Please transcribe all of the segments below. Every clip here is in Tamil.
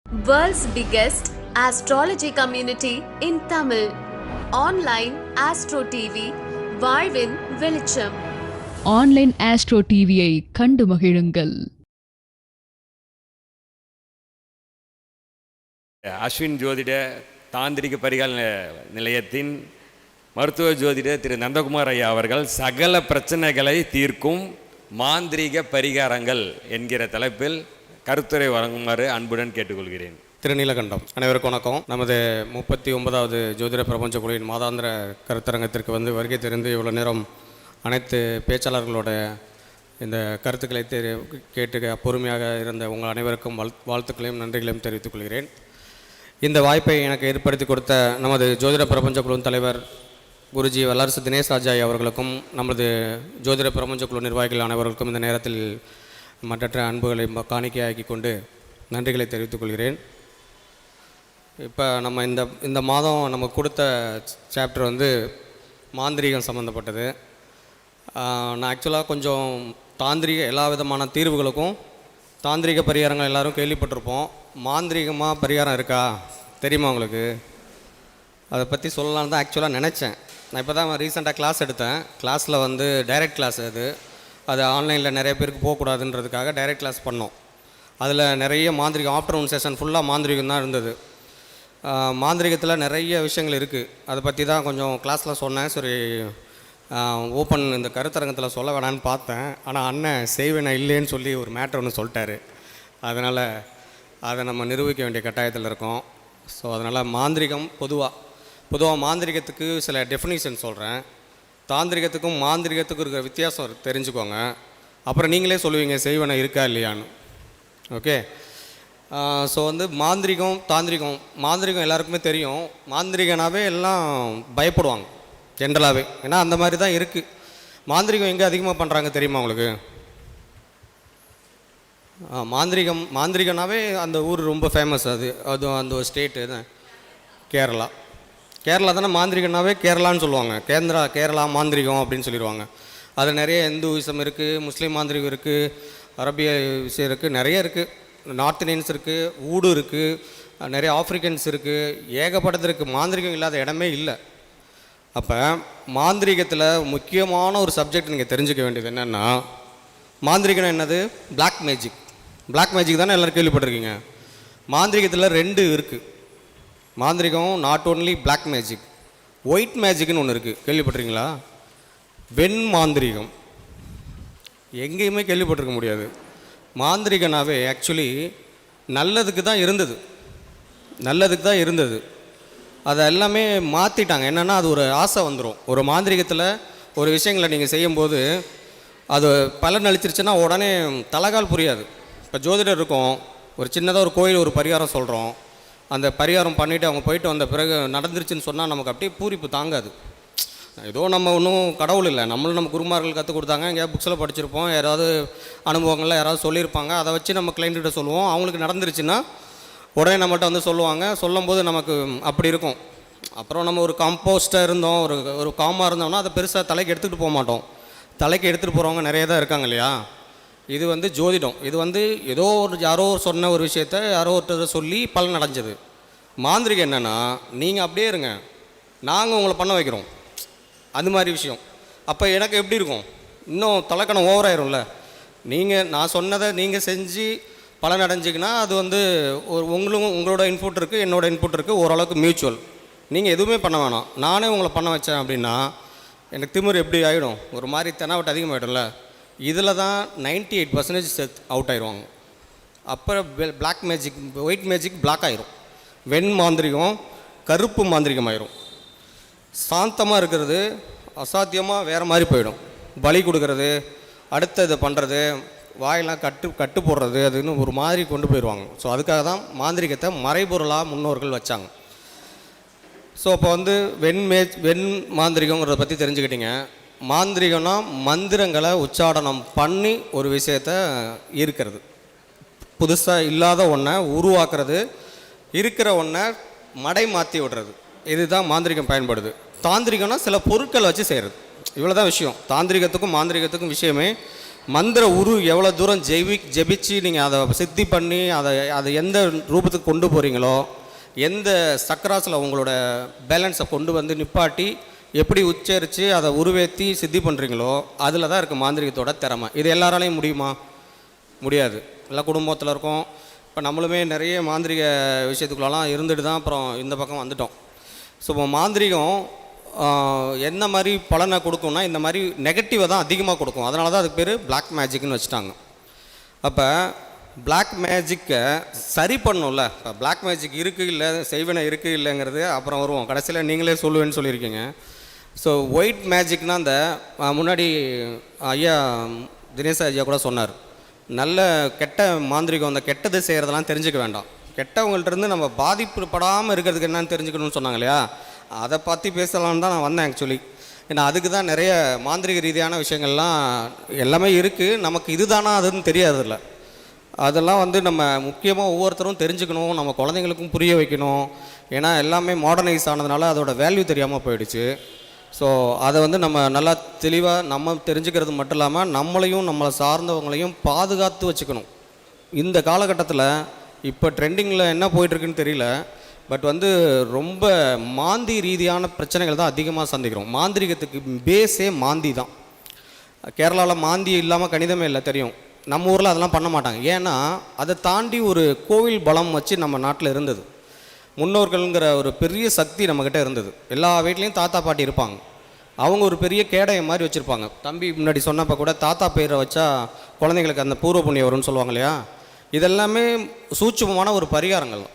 World's biggest astrology community in Tamil. Online Astro TV, வாழ்வின் வெளிச்சம். ஆன்லைன் ஆஸ்ட்ரோ டிவியை கண்டு மகிழுங்கள். அஸ்வின் ஜோதிட தாந்திரிக பரிகார நிலையத்தின் மருத்துவ ஜோதிட திரு நந்தகுமார் ஐயா அவர்கள் சகல பிரச்சனைகளை தீர்க்கும் மாந்திரீக பரிகாரங்கள் என்கிற தலைப்பில் கருத்துரை வழங்குமாறு அன்புடன் கேட்டுக்கொள்கிறேன். திருநீலகண்டம் அனைவருக்கும் வணக்கம். நமது 39வது ஜோதிட பிரபஞ்ச குழுவின் மாதாந்திர கருத்தரங்கத்திற்கு வருகை தெரிந்து இவ்வளோ நேரம் அனைத்து பேச்சாளர்களோட இந்த கருத்துக்களை கேட்டு பொறுமையாக இருந்த உங்கள் அனைவருக்கும் வாழ்த்துக்களையும் நன்றிகளையும் தெரிவித்துக் கொள்கிறேன். இந்த வாய்ப்பை எனக்கு ஏற்படுத்தி கொடுத்த நமது ஜோதிட பிரபஞ்ச குழுவின் தலைவர் குருஜி வல்லரசு தினேஷ் ராஜாய் அவர்களுக்கும் நமது ஜோதிட பிரபஞ்ச குழு நிர்வாகிகள் அனைவருக்கும் இந்த நேரத்தில் மற்ற அன்புகளை காணிக்கையாக்கி கொண்டு நன்றிகளை தெரிவித்துக் கொள்கிறேன். இப்போ நம்ம இந்த மாதம் நம்ம கொடுத்த சாப்டர் மாந்திரீகம் சம்மந்தப்பட்டது. நான் ஆக்சுவலாக கொஞ்சம் தாந்திரிக எல்லா விதமான தீர்வுகளுக்கும் தாந்திரிக பரிகாரங்கள் எல்லோரும் கேள்விப்பட்டிருப்போம். மாந்திரிகமாக பரிகாரம் இருக்கா தெரியுமா உங்களுக்கு? அதை பற்றி சொல்லலான்னு தான் ஆக்சுவலாக நினச்சேன். நான் இப்போ தான் ரீசெண்டாக கிளாஸ் எடுத்தேன். கிளாஸில் டைரக்ட் கிளாஸ் அது ஆன்லைனில் நிறைய பேருக்கு போகக்கூடாதுன்றதுக்காக டைரக்ட் கிளாஸ் பண்ணோம். அதில் நிறைய மாந்திரிகம் ஆஃப்டர்நூன் செஷன் ஃபுல்லாக மாந்திரிகம் தான் இருந்தது. மாந்திரிகத்தில் நிறைய விஷயங்கள் இருக்குது. அதை பற்றி தான் கொஞ்சம் கிளாஸில் சொன்னேன். சரி ஓப்பன் இந்த கருத்தரங்கத்தில் சொல்ல வேணான்னு பார்த்தேன். ஆனால் அண்ணன் செய்வேன் இல்லைன்னு சொல்லி ஒரு மேட்ரு ஒன்று சொல்லிட்டாரு. அதனால் அதை நம்ம நிரூபிக்க வேண்டிய கட்டாயத்தில் இருக்கோம். ஸோ அதனால் மாந்திரிகம் பொதுவாக மாந்திரிகத்துக்கு சில டெஃபினிஷன் சொல்கிறேன். தாந்திரிகத்துக்கும் மாந்திரிகத்துக்கும் இருக்கிற வித்தியாசம் தெரிஞ்சுக்கோங்க. அப்புறம் நீங்களே சொல்லுவீங்க செய்வன இருக்கா இல்லையான்னு. ஓகே. ஸோ மாந்திரிகம் எல்லாருக்குமே தெரியும். மாந்திரிகனாவே எல்லாம் பயப்படுவாங்க ஜென்ரலாகவே. ஏன்னா அந்த மாதிரி தான் இருக்குது. மாந்திரிகம் எங்கே அதிகமாக பண்ணுறாங்க தெரியுமா உங்களுக்கு? மாந்திரிகனாவே அந்த ஊர் ரொம்ப ஃபேமஸ். அது அந்த ஒரு ஸ்டேட்டு தான் கேரளா தானே. மாந்திரிகனாவே கேரளான்னு சொல்லுவாங்க. கேரளா மாந்திரிகம் அப்படின்னு சொல்லிடுவாங்க. அது நிறைய இந்துவிசம் இருக்குது, முஸ்லீம் மாந்திரிகம் இருக்குது, அரபிய விஷயம் இருக்குது, நிறைய இருக்குது. நார்த் இந்தியன்ஸ் இருக்குது, ஊடு இருக்குது, நிறைய ஆஃப்ரிக்கன்ஸ் இருக்குது, ஏகப்பட்டது இருக்குது. மாந்திரிகம் இல்லாத இடமே இல்லை. அப்போ மாந்திரிகத்தில் முக்கியமான ஒரு சப்ஜெக்ட் நீங்கள் தெரிஞ்சுக்க வேண்டியது என்னென்னா, மாந்திரிகம் என்னது? பிளாக் மேஜிக் தானே எல்லோரும் கேள்விப்பட்டிருக்கீங்க. மாந்திரிகத்தில் 2 இருக்குது. மாந்திரிகம் not only black magic, white மேஜிக்னு ஒன்று இருக்குது. கேள்விப்பட்டிருக்கீங்களா? வெண் மாந்திரிகம் எங்கேயுமே கேள்விப்பட்டிருக்க முடியாது. மாந்திரிகனாவே ஆக்சுவலி நல்லதுக்கு தான் இருந்தது. அதை எல்லாமே மாற்றிட்டாங்க. என்னென்னா அது ஒரு ஆசை வந்துடும். ஒரு மாந்திரிகத்தில் ஒரு விஷயங்களை நீங்கள் செய்யும்போது அது பலன் அளிச்சிருச்சுன்னா உடனே தலைகால் புரியாது. இப்போ ஜோதிடர் இருக்கும், ஒரு சின்னதாக ஒரு கோயில் ஒரு பரிகாரம் சொல்கிறோம். அந்த பரிகாரம் பண்ணிவிட்டு அவங்க போயிட்டு வந்த பிறகு நடந்துருச்சுன்னு சொன்னால் நமக்கு அப்படியே பூரிப்பு தாங்காது. ஏதோ நம்ம ஒன்றும் கடவுள் இல்லை, நம்ம குருமார்கள் கற்றுக் கொடுத்தாங்க, எங்கேயாவது புக்ஸில் படிச்சிருப்போம், யாராவது அனுபவங்கள்லாம் யாராவது சொல்லியிருப்பாங்க, அதை வச்சு நம்ம கிளைண்ட்டுகிட்ட சொல்லுவோம். அவங்களுக்கு நடந்துருச்சுன்னா உடனே நம்மகிட்ட சொல்லுவாங்க. சொல்லும்போது நமக்கு அப்படி இருக்கும். அப்புறம் நம்ம ஒரு காம்போஸ்ட்டாக இருந்தோம், ஒரு காமாக இருந்தோம்னா அதை பெருசாக தலைக்கு எடுத்துகிட்டு போக மாட்டோம். தலைக்கு எடுத்துகிட்டு போகிறவங்க நிறைய தான் இருக்காங்க இல்லையா? இது ஜோதிடம். இது ஏதோ யாரோ சொன்ன ஒரு விஷயத்த யாரோ ஒருத்தர் சொல்லி பலன் அடைஞ்சது. மாந்திரிகம் என்னென்னா, நீங்கள் அப்படியே இருங்க, நாங்கள் உங்களை பண்ண வைக்கிறோம், அது மாதிரி விஷயம். அப்போ எனக்கு எப்படி இருக்கும்? இன்னும் தலைக்கணம் ஓவராயிரும்ல. நான் சொன்னதை நீங்கள் செஞ்சு பலன் அடைஞ்சிங்கன்னா அது உங்களோட இன்புட் இருக்குது, என்னோடய இன்புட் இருக்குது, ஓரளவுக்கு மியூச்சுவல். நீங்கள் எதுவுமே பண்ண வேணாம், நானே உங்களை பண்ண வச்சேன் அப்படின்னா எனக்கு திமிர் எப்படி ஆகிடும்? ஒரு மாதிரி தெனாவட்டு அதிகமாகிடும்ல. இதில் தான் 98% அவுட் ஆயிடுவாங்க. அப்புறம் black magic, white magic black ஆயிரும். வெண் மாந்திரிகம் கருப்பு மாந்திரிகம் ஆயிரும். சாந்தமாக இருக்கிறது அசாத்தியமாக வேறு மாதிரி போயிடும். பலி கொடுக்கறது, அடுத்த இதை பண்ணுறது, வாயெல்லாம் கட்டு போடுறது, அதுன்னு ஒரு மாதிரி கொண்டு போயிடுவாங்க. ஸோ அதுக்காக தான் மாந்திரிகத்தை மறைபொருளாக முன்னோர்கள் வச்சாங்க. ஸோ அப்போ வெண் மாந்திரிகங்கிறத பற்றி தெரிஞ்சுக்கிட்டீங்க. மாந்திரிகம்னா மந்திரங்களை உச்சாடனம் பண்ணி ஒரு விஷயத்தை ஈர்க்கிறது, புதுசாக இல்லாத ஒன்றை உருவாக்குறது, இருக்கிற ஒன்றை மடை மாற்றி விடுறது. இதுதான் மாந்திரிகம் பயன்படுது. தாந்திரிகம்னா சில பொருட்கள் வச்சு செய்கிறது. இவ்வளோ தான் விஷயம். தாந்திரிகத்துக்கும் மாந்திரிகத்துக்கும் விஷயமே மந்திர உரு எவ்வளோ தூரம் ஜெபிச்சு நீங்கள் அதை சித்தி பண்ணி அதை எந்த ரூபத்துக்கு கொண்டு போகிறீங்களோ, எந்த சக்கராஸில் உங்களோட பேலன்ஸை கொண்டு வந்து நிப்பாட்டி எப்படி உச்சரித்து அதை உருவேற்றி சித்தி பண்ணுறீங்களோ அதில் தான் இருக்குது மாந்திரிகத்தோட திறமை. இது எல்லாராலையும் முடியுமா? முடியாது. எல்லா குடும்பத்தில் இருக்கோம். இப்போ நம்மளுமே நிறைய மாந்திரிக விஷயத்துக்குள்ளலாம் இருந்துட்டு தான் அப்புறம் இந்த பக்கம் வந்துட்டோம். ஸோ இப்போ மாந்திரிகம் என்ன மாதிரி பலனை கொடுக்கும்னா இந்த மாதிரி நெகட்டிவை தான் அதிகமாக கொடுக்கும். அதனால தான் அதுக்கு பேர் பிளாக் மேஜிக்னு வச்சுட்டாங்க. அப்போ பிளாக் மேஜிக்கை சரி பண்ணணும்ல. இப்போ பிளாக் மேஜிக் இருக்குது இல்லை, செய்வனை இருக்குது இல்லைங்கிறது அப்புறம் வருவோம். கடைசியில் நீங்களே சொல்லுவேன்னு சொல்லியிருக்கீங்க. ஸோ ஒயிட் மேஜிக்னால் அந்த முன்னாடி ஐயா தினேஷ் ஐயா கூட சொன்னார், நல்ல கெட்ட மாந்திரிகம் அந்த கெட்டது செய்கிறதெல்லாம் தெரிஞ்சுக்க வேண்டாம், கெட்டவங்கள்ட்டருந்து நம்ம பாதிப்புப்படாமல் இருக்கிறதுக்கு என்னன்னு தெரிஞ்சுக்கணும்னு சொன்னாங்க இல்லையா, அதை பற்றி பேசலான்னு தான் நான் வந்தேன் ஆக்சுவலி. ஏன்னா அதுக்கு தான் நிறைய மாந்திரிக ரீதியான விஷயங்கள்லாம் எல்லாமே இருக்குது. நமக்கு இதுதானா அதுன்னு தெரியாதுல்ல. அதெல்லாம் நம்ம முக்கியமாக ஒவ்வொருத்தரும் தெரிஞ்சுக்கணும், நம்ம குழந்தைங்களுக்கும் புரிய வைக்கணும். ஏன்னா எல்லாமே மாடர்னைஸ் ஆனதுனால அதோட வேல்யூ தெரியாமல் போயிடுச்சு. ஸோ அதை நம்ம நல்லா தெளிவாக நம்ம தெரிஞ்சுக்கிறது மட்டும் இல்லாமல் நம்மளையும் நம்மளை சார்ந்தவங்களையும் பாதுகாத்து வச்சுக்கணும். இந்த காலகட்டத்தில் இப்போ ட்ரெண்டிங்கில் என்ன போயிட்டுருக்குன்னு தெரியல, பட் ரொம்ப மாந்தி ரீதியான பிரச்சனைகள் தான் அதிகமாக சந்திக்கிறோம். மாந்திரிகத்துக்கு பேஸே மாந்தி தான். கேரளாவில் மாந்தி இல்லாமல் கணிதமே இல்லை, தெரியும். நம்ம ஊரில் அதெல்லாம் பண்ண மாட்டாங்க. ஏன்னா அதை தாண்டி ஒரு கோவில் பலம் வச்சு நம்ம நாட்டில் இருந்தது. முன்னோர்கள்ங்கிற ஒரு பெரிய சக்தி நம்மக்கிட்ட இருந்தது. எல்லா வீட்லேயும் தாத்தா பாட்டி இருப்பாங்க. அவங்க ஒரு பெரிய கேடயம் மாதிரி வச்சுருப்பாங்க. தம்பி முன்னாடி சொன்னப்போ கூட தாத்தா பேரை வச்சா குழந்தைங்களுக்கு அந்த பூர்வ புண்ணியம் வரும்னு சொல்லுவாங்க இல்லையா. இதெல்லாமே சூட்சுமமான ஒரு பரிகாரங்கள்.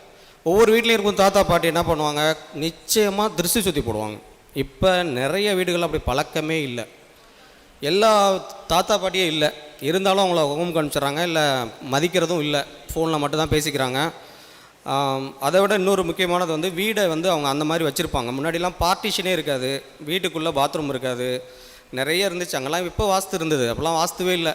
ஒவ்வொரு வீட்லேயும் இருக்கும் தாத்தா பாட்டி என்ன பண்ணுவாங்க, நிச்சயமாக திருஷ்டி சுற்றி போடுவாங்க. இப்போ நிறைய வீடுகள் அப்படி பழக்கமே இல்லை. எல்லா தாத்தா பாட்டியே இல்லை, இருந்தாலும் அவங்கள ஹோம் காமிச்சிட்றாங்க, இல்லை மதிக்கிறதும் இல்லை, ஃபோனில் மட்டும்தான் பேசிக்கிறாங்க. அதை விட இன்னொரு முக்கியமானது வீடை அவங்க அந்த மாதிரி வச்சுருப்பாங்க. முன்னாடிலாம் பார்ட்டிஷனே இருக்காது, வீட்டுக்குள்ளே பாத்ரூம் இருக்காது, நிறைய இருந்துச்சு. அங்கெல்லாம் இப்போ வாஸ்து இருந்தது, அப்போல்லாம் வாஸ்துவே இல்லை.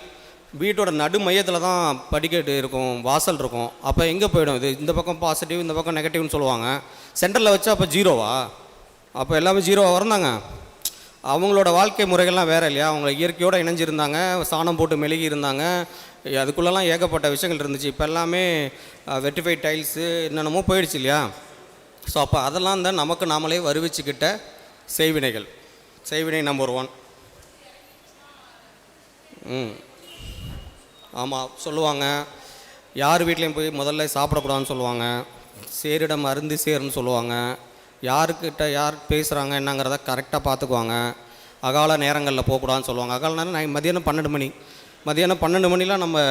வீட்டோட நடு மையத்தில் தான் படிக்கட்டு இருக்கும், வாசல் இருக்கும். அப்போ எங்கே போயிடும் இது, இந்த பக்கம் பாசிட்டிவ் இந்த பக்கம் நெகட்டிவ்னு சொல்லுவாங்க. சென்டரில் வச்சா அப்போ ஜீரோவா? அப்போ எல்லாமே ஜீரோவாக இருந்தாங்க. அவங்களோட வாழ்க்கை முறைகள்லாம் வேறு இல்லையா. அவங்க இயற்கையோடு இணைஞ்சிருந்தாங்க, சாணம் போட்டு மெழுகி இருந்தாங்க. அதுக்குள்ளெல்லாம் ஏகப்பட்ட விஷயங்கள் இருந்துச்சு. இப்போ எல்லாமே வெட்டிஃபைட் டைல்ஸு என்னென்னமோ போயிடுச்சு இல்லையா. ஸோ அப்போ அதெல்லாம் தான் நமக்கு நாமளே வருவிச்சுக்கிட்ட செய்வினைகள். செய்வினை நம்பர் 1. ஆமாம் சொல்லுவாங்க, யார் வீட்லேயும் போய் முதல்ல சாப்பிடக்கூடாதுன்னு சொல்லுவாங்க, சேரிடம் அருந்து சேர்ன்னு சொல்லுவாங்க, யாருக்கிட்ட யார் பேசுகிறாங்க என்னங்கிறத கரெக்டாக பார்த்துக்குவாங்க, அகால நேரங்களில் போகக்கூடாதுன்னு சொல்லுவாங்க. அகால நேரம் மதியானம் 12 மணி. மதியானம் 12 மணிலாம் நம்ம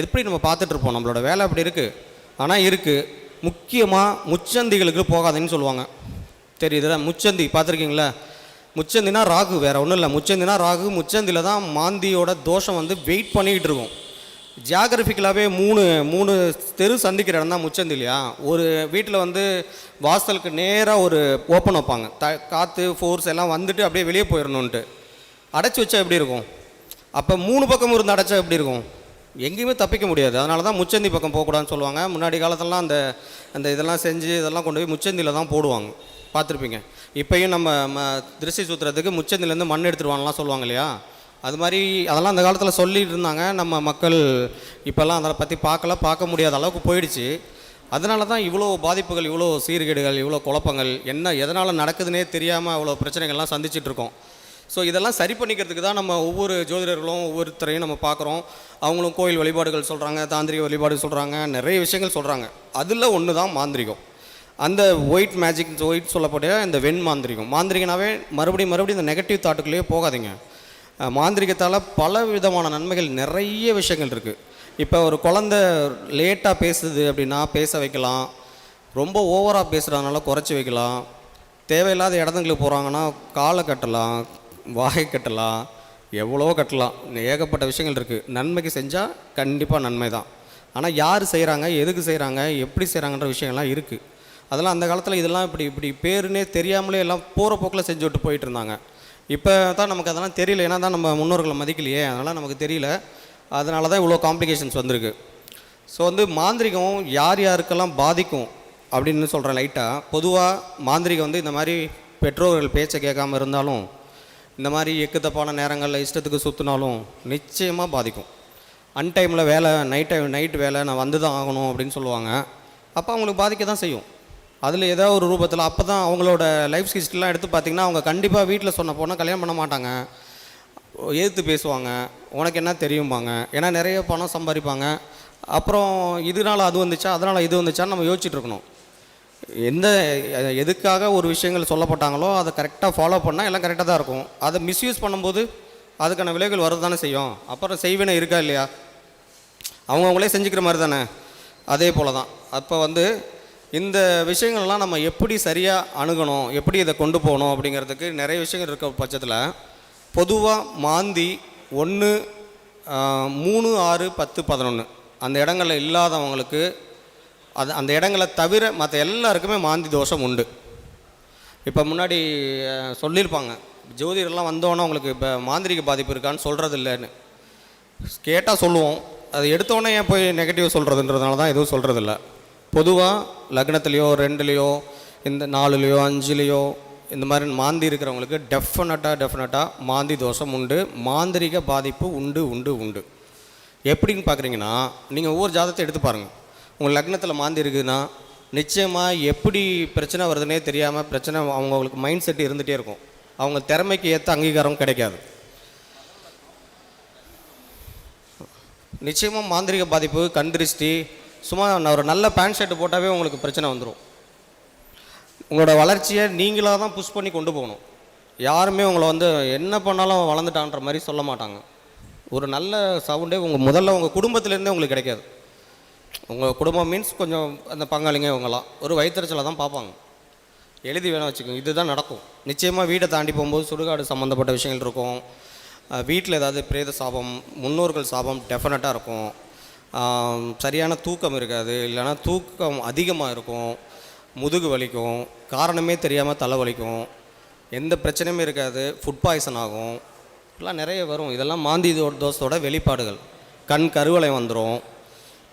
எப்படி நம்ம பார்த்துட்ருப்போம், நம்மளோட வேலை அப்படி இருக்குது. ஆனால் இருக்குது, முக்கியமாக முச்சந்திகளுக்கு போகாதுன்னு சொல்லுவாங்க. தெரியுதுல, முச்சந்தி பார்த்துருக்கீங்களா? முச்சந்தினா ராகு, வேறு ஒன்றும் இல்லை. முச்சந்தினா ராகு. முச்சந்தியில் தான் மாந்தியோட தோஷம் வெயிட் பண்ணிக்கிட்டு இருக்கும். ஜியாகிரபிக்கலாகவே மூணு தெரு சந்திக்கிற இடம் தான் முச்சந்தி இல்லையா. ஒரு வீட்டில் வாசலுக்கு நேராக ஒரு ஓப்பன் வைப்பாங்க, காற்று ஃபோர்ஸ் எல்லாம் அப்படியே வெளியே போயிடணுன்ட்டு. அடைச்சி வச்சா எப்படி இருக்கும்? அப்போ 3 பக்கமும் இருந்து அடைச்சா எப்படி இருக்கும்? எங்கேயுமே தப்பிக்க முடியாது. அதனால தான் முச்சந்தி பக்கம் போகக்கூடாதுன்னு சொல்லுவாங்க. முன்னாடி காலத்திலலாம் அந்த இதெல்லாம் செஞ்சு இதெல்லாம் கொண்டு போய் முச்சந்தியில் தான் போடுவாங்க, பார்த்துருப்பீங்க. இப்போயும் நம்ம திருஷ்டி சுற்றுறதுக்கு முச்சந்திலேருந்து மண் எடுத்துருவாங்கலாம் சொல்லுவாங்க இல்லையா. அது மாதிரி அதெல்லாம் அந்த காலத்தில் சொல்லிட்டு இருந்தாங்க. நம்ம மக்கள் இப்போல்லாம் அதை பற்றி பார்க்க முடியாத அளவுக்கு போயிடுச்சு. அதனால தான் இவ்வளோ பாதிப்புகள், இவ்வளோ சீர்கேடுகள், இவ்வளோ குழப்பங்கள், எதனால் நடக்குதுன்னே தெரியாமல் அவ்வளோ பிரச்சனைகள்லாம் சந்திச்சிட்ருக்கோம். ஸோ இதெல்லாம் சரி பண்ணிக்கிறதுக்கு தான் நம்ம ஒவ்வொரு ஜோதிடர்களும் ஒவ்வொருத்தரையும் நம்ம பார்க்குறோம். அவங்களும் கோயில் வழிபாடுகள் சொல்கிறாங்க, தாந்திரிக வழிபாடு சொல்கிறாங்க, நிறைய விஷயங்கள் சொல்கிறாங்க. அதில் ஒன்று தான் மாந்திரிகம். அந்த ஒயிட் மேஜிக், ஒயிட் சொல்லப்பட்ட இந்த வெண் மாந்திரிகம். மாந்திரிகனாவே மறுபடியும் இந்த நெகட்டிவ் தாட்டுக்குள்ளேயே போகாதீங்க. மாந்திரிகத்தால் பல விதமான நன்மைகள், நிறைய விஷயங்கள் இருக்குது. இப்போ ஒரு குழந்த லேட்டாக பேசுது அப்படின்னா பேச வைக்கலாம், ரொம்ப ஓவராக பேசுகிறதுனால குறைச்சி வைக்கலாம், தேவையில்லாத இடத்துங்களுக்கு போகிறாங்கன்னா காலை கட்டலாம், வாகை கட்டலாம், எவ்வளோ கட்டலாம், ஏகப்பட்ட விஷயங்கள் இருக்குது. நன்மைக்கு செஞ்சால் கண்டிப்பாக நன்மை தான். ஆனால் யார் செய்கிறாங்க, எதுக்கு செய்கிறாங்க, எப்படி செய்கிறாங்கன்ற விஷயங்கள்லாம் இருக்குது. அதெல்லாம் அந்த காலத்தில் இதெல்லாம் இப்படி பேருன்னே தெரியாமலே எல்லாம் போகிற போக்கில் செஞ்சு விட்டு போயிட்டு இருந்தாங்க. இப்போ தான் நமக்கு அதெல்லாம் தெரியல, ஏன்னா தான் நம்ம முன்னோர்களை மதிக்கலையே, அதனால் நமக்கு தெரியல. அதனால தான் இவ்வளோ காம்ப்ளிகேஷன்ஸ் வந்திருக்கு. ஸோ மாந்திரிகம் யார் யாருக்கெல்லாம் பாதிக்கும் அப்படின்னு சொல்கிறேன் லைட்டாக. பொதுவாக மாந்திரிகம் இந்த மாதிரி பெற்றோர்கள் பேச்சை கேட்காமல் இருந்தாலும், இந்த மாதிரி எக்குத்தப்பான நேரங்களில் இஷ்டத்துக்கு சுற்றினாலும் நிச்சயமாக பாதிக்கும். அன்டைமில் வேலை நைட்டு வேலை நான் வந்து தான் ஆகணும் அப்படின்னு சொல்லுவாங்க. அப்போ அவங்களுக்கு பாதிக்க தான் செய்யும். அதில் ஏதோ ஒரு ரூபத்தில் அப்போ தான் அவங்களோட லைஃப் ஹிஸ்ட்ரிலாம் எடுத்து பார்த்திங்கன்னா அவங்க கண்டிப்பாக வீட்டில் சொன்ன போனால் கல்யாணம் பண்ண மாட்டாங்க, எதிர்த்து பேசுவாங்க, உனக்கு என்ன தெரியும்பாங்க. ஏன்னா நிறைய பணம் சம்பாதிப்பாங்க. அப்புறம் இதனால் அது வந்துச்சா அதனால் இது வந்துச்சான்னு நம்ம யோசிச்சுட்டு இருக்கணும். எதுக்காக ஒரு விஷயங்கள் சொல்லப்பட்டாங்களோ அதை கரெக்டாக ஃபாலோ பண்ணால் எல்லாம் கரெக்டாக தான் இருக்கும். அதை மிஸ்யூஸ் பண்ணும்போது அதுக்கான விலைகள் வரது தானே செய்யும். அப்புறம் செய்வினை இருக்கா இல்லையா, அவங்கவுங்களே செஞ்சுக்கிற மாதிரி தானே. அதே போல் தான் அப்போ இந்த விஷயங்கள்லாம் நம்ம எப்படி சரியாக அணுகணும், எப்படி இதை கொண்டு போகணும் அப்படிங்கிறதுக்கு நிறைய விஷயங்கள் இருக்க பட்சத்தில் பொதுவாக மாந்தி 1, 3, 6, 10, 11 அந்த இடங்களில் இல்லாதவங்களுக்கு அந்த இடங்களை தவிர மற்ற எல்லாருக்குமே மாந்தி தோஷம் உண்டு. இப்போ முன்னாடி சொல்லியிருப்பாங்க, ஜோதிடர்லாம் வந்தோன்னே உங்களுக்கு இப்போ மாந்திரிக பாதிப்பு இருக்கான்னு சொல்கிறது இல்லைன்னு கேட்டால் சொல்லுவோம். அது எடுத்தோடனே ஏன் போய் நெகட்டிவ் சொல்கிறதுன்றதுனால தான் எதுவும் சொல்கிறதில்ல. பொதுவாக லக்னத்துலேயோ 2லேயோ இந்த 4லேயோ 5லேயோ இந்த மாதிரி மாந்தி இருக்கிறவங்களுக்கு டெஃபினட்டாக மாந்தி தோஷம் உண்டு, மாந்திரிக பாதிப்பு உண்டு. எப்படின்னு பார்க்குறீங்கன்னா, நீங்கள் ஒவ்வொரு ஜாதகத்தை எடுத்து பாருங்கள். உங்கள் லக்னத்தில் மாந்தி இருக்குதுன்னா நிச்சயமாக எப்படி பிரச்சனை வருதுன்னே தெரியாமல் பிரச்சனை அவங்களுக்கு மைண்ட் செட் இருந்துகிட்டே இருக்கும். அவங்க திறமைக்கு ஏற்ற அங்கீகாரம் கிடைக்காது. நிச்சயமாக மாந்திரிக பாதிப்பு, கண் திருஷ்டி, சும்மா ஒரு நல்ல பேண்ட் ஷர்ட்டு போட்டாவே உங்களுக்கு பிரச்சனை வந்துடும். உங்களோட வளர்ச்சியை நீங்களாக தான் புஷ் பண்ணி கொண்டு போகணும். யாருமே உங்களை என்ன பண்ணாலும் வளர்ந்துட்டான்ற மாதிரி சொல்ல மாட்டாங்க. ஒரு நல்ல சவுண்டே முதல்ல உங்கள் குடும்பத்திலேருந்தே உங்களுக்கு கிடைக்காது. உங்கள் குடும்பம் மீன்ஸ் கொஞ்சம் அந்த பங்காளிங்க இவங்களாம் ஒரு வயிற்றுச்சலை தான் பார்ப்பாங்க. எழுதி வேணால் வச்சுக்கோங்க, இதுதான் நடக்கும். நிச்சயமாக வீட்டை தாண்டி போகும்போது சுடுகாடு சம்மந்தப்பட்ட விஷயங்கள் இருக்கும். வீட்டில் ஏதாவது பிரேத சாபம், முன்னோர்கள் சாபம் டெஃபினட்டாக இருக்கும். சரியான தூக்கம் இருக்காது, இல்லைனா தூக்கம் அதிகமாக இருக்கும், முதுகு வலிக்கும், காரணமே தெரியாமல் தலை வலிக்கும், எந்த பிரச்சனையுமே இருக்காது, ஃபுட் பாய்சன் ஆகும், இப்படிலாம் நிறைய வரும். இதெல்லாம் மாந்தி தோஷத்தோட வெளிப்பாடுகள். கண் கருவளை வந்துடும்,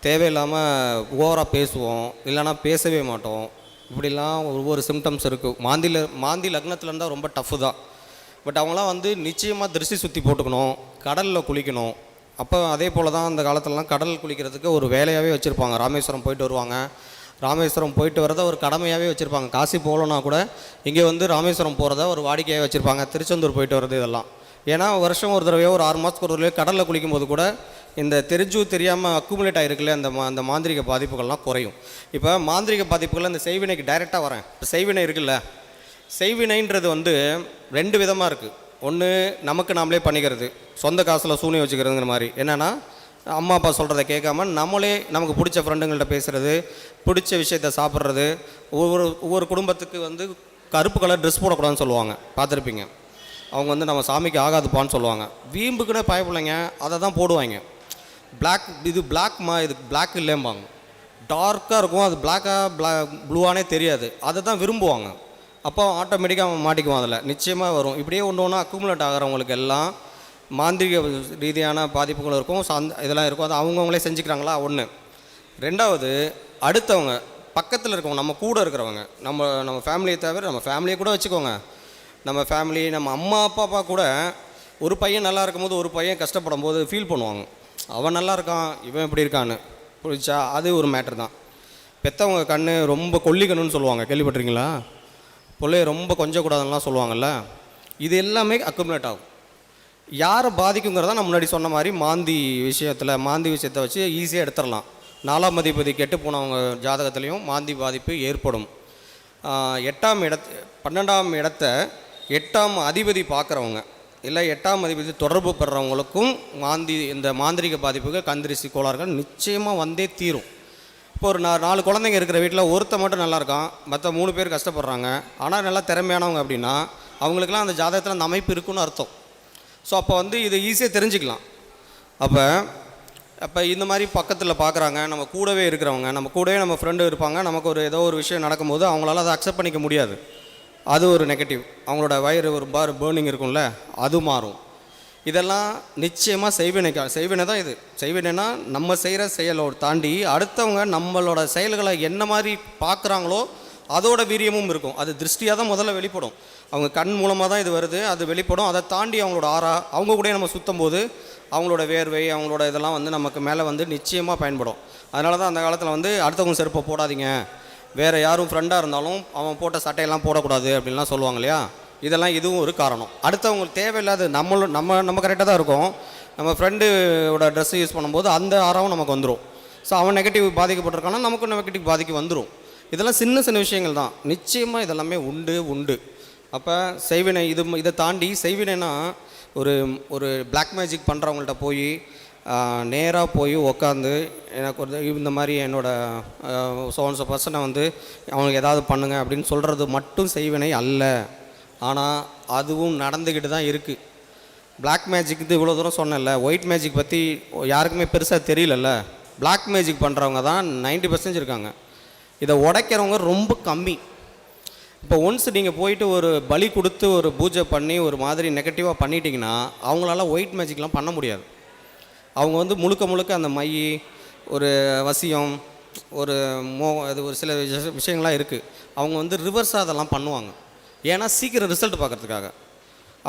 தேவையில்லாமல் ஓவராக பேசுவோம், இல்லைனா பேசவே மாட்டோம். இப்படிலாம் ஒவ்வொரு சிம்டம்ஸ் இருக்குது. மாந்தி லக்னத்தில் இருந்தால் ரொம்ப டஃப்பு தான். பட் அவங்களாம் நிச்சயமாக திருஷ்டி சுற்றி போட்டுக்கணும், கடலில் குளிக்கணும். அப்போ அதே போல் தான் அந்த காலத்துலலாம் கடல் குளிக்கிறதுக்கு ஒரு வேலையாகவே வச்சுருப்பாங்க. ராமேஸ்வரம் போயிட்டு வருவாங்க. ராமேஸ்வரம் போயிட்டு வரதை ஒரு கடமையாகவே வச்சுருப்பாங்க. காசி போகலன்னா கூட இங்கே ராமேஸ்வரம் போகிறத ஒரு வாடிக்கையாக வச்சுருப்பாங்க. திருச்செந்தூர் போயிட்டு வர்றது இதெல்லாம். ஏன்னா வருஷம் ஒரு தடவையோ ஒரு 6 மாதத்துக்கு ஒரு தடவையோ கடலில் குளிக்கும்போது கூட இந்த தெரியாமல் அக்குமுலேட் ஆகிருக்குல்ல அந்த மாந்திரிக பாதிப்புகள்லாம் குறையும். இப்போ மாந்திரிக பாதிப்புகள் இந்த செய்வினைக்கு டைரெக்டாக வரேன். இப்போ செய்வினை இருக்குல்ல, செய்வினைன்றது 2 விதமாக இருக்குது. ஒன்று நமக்கு நாமளே பண்ணிக்கிறது, சொந்த காசில் சூனியம் வச்சுக்கிறதுங்கிற மாதிரி. என்னென்னா அம்மா அப்பா சொல்கிறத கேட்காம நம்மளே நமக்கு பிடிச்ச ஃப்ரெண்டுங்கள்ட்ட பேசுகிறது, பிடிச்ச விஷயத்த சாப்பிட்றது. ஒவ்வொரு குடும்பத்துக்கு கருப்பு கலர் ட்ரெஸ் போடக்கூடாதுன்னு சொல்லுவாங்க, பார்த்துருப்பீங்க. அவங்க நம்ம சாமிக்கு ஆகாதுப்பான்னு சொல்லுவாங்க. வீம்புக்குன்னே பயப்பிள்ளைங்க அதை தான் போடுவாங்க. இது பிளாக்மா, இது பிளாக் இல்லைம்பாங்க. டார்க்காக இருக்கும், அது ப்ளூவானே தெரியாது, அதை தான் விரும்புவாங்க. அப்போ ஆட்டோமேட்டிக்காக அவன் மாட்டிக்குவான். அதில் நிச்சயமாக வரும். இப்படியே ஒன்று அக்குமுலேட் ஆகிறவங்களுக்கு எல்லாம் மாந்திரிக ரீதியான பாதிப்புகள் இருக்கும், இதெல்லாம் இருக்கும். அது அவங்கவுங்களே செஞ்சுக்கிறாங்களா ஒன்று. 2வது அடுத்தவங்க பக்கத்தில் இருக்கவங்க, நம்ம கூட இருக்கிறவங்க, நம்ம ஃபேமிலியை தவிர நம்ம ஃபேமிலியை கூட வச்சுக்கோங்க. நம்ம ஃபேமிலி, நம்ம அம்மா அப்பா கூட ஒரு பையன் நல்லா இருக்கும்போது ஒரு பையன் கஷ்டப்படும் போது ஃபீல் பண்ணுவாங்க. அவன் நல்லா இருக்கான், இவன் எப்படி இருக்கான்னு புரிச்சா. அது ஒரு மேட்ரு தான். பெற்றவங்க கண் ரொம்ப கொல்லிக்கணும்னு சொல்லுவாங்க, கேள்விப்பட்டிருக்கீங்களா? பிள்ளைய ரொம்ப கொஞ்சக்கூடாதுன்னெலாம் சொல்லுவாங்கள்ல. இது எல்லாமே அக்குமுலேட் ஆகும். யாரை பாதிக்குங்கிறத நான் முன்னாடி சொன்ன மாதிரி மாந்தி விஷயத்தை வச்சு ஈஸியாக எடுத்துடலாம். 4ஆம் அதிபதி கெட்டு போனவங்க ஜாதகத்துலேயும் மாந்தி பாதிப்பு ஏற்படும். 12ஆம் இடத்த 8ஆம் அதிபதி பார்க்குறவங்க, இல்லை 8ஆம் அதிபதி தொடர்பு பெறுறவங்களுக்கும் இந்த மாந்திரிக பாதிப்புகள், கந்திரிசி கோளாறுகள் நிச்சயமாக வந்தே தீரும். இப்போ ஒரு 4 குழந்தைங்க இருக்கிற வீட்டில் ஒருத்த மட்டும் நல்லா இருக்கான், மற்ற 3 பேர் கஷ்டப்படுறாங்க. ஆனால் நல்லா திறமையானவங்க அப்படின்னா அவங்களுக்குலாம் அந்த ஜாதகத்தில் அந்த அமைப்பு இருக்குன்னு அர்த்தம். ஸோ அப்போ இதை ஈஸியாக தெரிஞ்சுக்கலாம். அப்போ இந்த மாதிரி பக்கத்தில் பார்க்குறாங்க, நம்ம கூடவே இருக்கிறவங்க, நம்ம கூடவே நம்ம ஃப்ரெண்டு இருப்பாங்க, நமக்கு ஏதோ ஒரு விஷயம் நடக்கும்போது அவங்களால அதை அக்செப்ட் பண்ணிக்க முடியாது. அது ஒரு நெகட்டிவ். அவங்களோட வயிறு ஒரு பேர்னிங் இருக்கும்ல, அது மாறும். இதெல்லாம் நிச்சயமாக செய்வினை தான். இது செய்வினைனா நம்ம செய்கிற செயலோடு தாண்டி அடுத்தவங்க நம்மளோட செயல்களை என்ன மாதிரி பார்க்குறாங்களோ அதோட வீரியமும் இருக்கும். அது திருஷ்டியாக தான் முதல்ல வெளிப்படும். அவங்க கண் மூலமாக தான் இது வருது, அது வெளிப்படும். அதை தாண்டி அவங்களோட ஆறா அவங்க கூட நம்ம சுற்றும் போது அவங்களோட வேர்வை அவங்களோட இதெல்லாம் வந்து நமக்கு மேலே வந்து நிச்சயமாக பயன்படும். அதனால தான் அந்த காலத்தில் வந்து அடுத்தவங்க செருப்பை போடாதீங்க, வேறு யாரும் ஃப்ரெண்டாக இருந்தாலும் அவன் போட்ட சட்டையெல்லாம் போடக்கூடாது அப்படின்லாம் சொல்லுவாங்க இல்லையா. இதெல்லாம் இதுவும் ஒரு காரணம். அடுத்தவங்களுக்கு தேவையில்லாது நம்ம கரெக்டாக தான் இருக்கும், நம்ம ஃப்ரெண்டோட ட்ரெஸ்ஸு யூஸ் பண்ணும்போது அந்த ஆறாவும் நமக்கு வந்துடும். ஸோ அவன் நெகட்டிவ் பாதிக்கப்பட்டிருக்கானா நமக்கும் நெகட்டிவ் பாதிக்கு வந்துடும். இதெல்லாம் சின்ன சின்ன விஷயங்கள் தான், நிச்சயமாக இதெல்லாமே உண்டு. அப்போ செய்வினை இதை தாண்டி செய்வினைனா ஒரு பிளாக் மேஜிக் பண்ணுறவங்கள்ட்ட போய் நேராக போய் உக்காந்து எனக்கு இந்த மாதிரி என்னோடய சோன்ஸ பர்சனை வந்து அவங்களுக்கு ஏதாவது பண்ணுங்க அப்படின்னு சொல்கிறது மட்டும் செய்வினை அல்ல. ஆனால் அதுவும் நடந்துக்கிட்டு தான் இருக்குது. பிளாக் மேஜிக் இது இவ்வளோ தூரம் சொன்னல, ஒயிட் மேஜிக் பற்றி யாருக்குமே பெருசாக தெரியலல்ல. பிளாக் மேஜிக் பண்ணுறவங்க தான் 90% இருக்காங்க, இதை உடைக்கிறவங்க ரொம்ப கம்மி. இப்போ ஒன்ஸ் நீங்கள் போயிட்டு ஒரு பலி கொடுத்து ஒரு பூஜை பண்ணி ஒரு மாதிரி நெகட்டிவாக பண்ணிட்டீங்கன்னா அவங்களால ஒயிட் மேஜிக்லாம் பண்ண முடியாது. அவங்க வந்து முழுக்க அந்த மை ஒரு வசியம் ஒரு அது ஒரு சில விஷயங்கள்லாம் இருக்குது. அவங்க வந்து ரிவர்ஸாக அதெல்லாம் பண்ணுவாங்க, ஏன்னா சீக்கிரம் ரிசல்ட் பார்க்குறதுக்காக.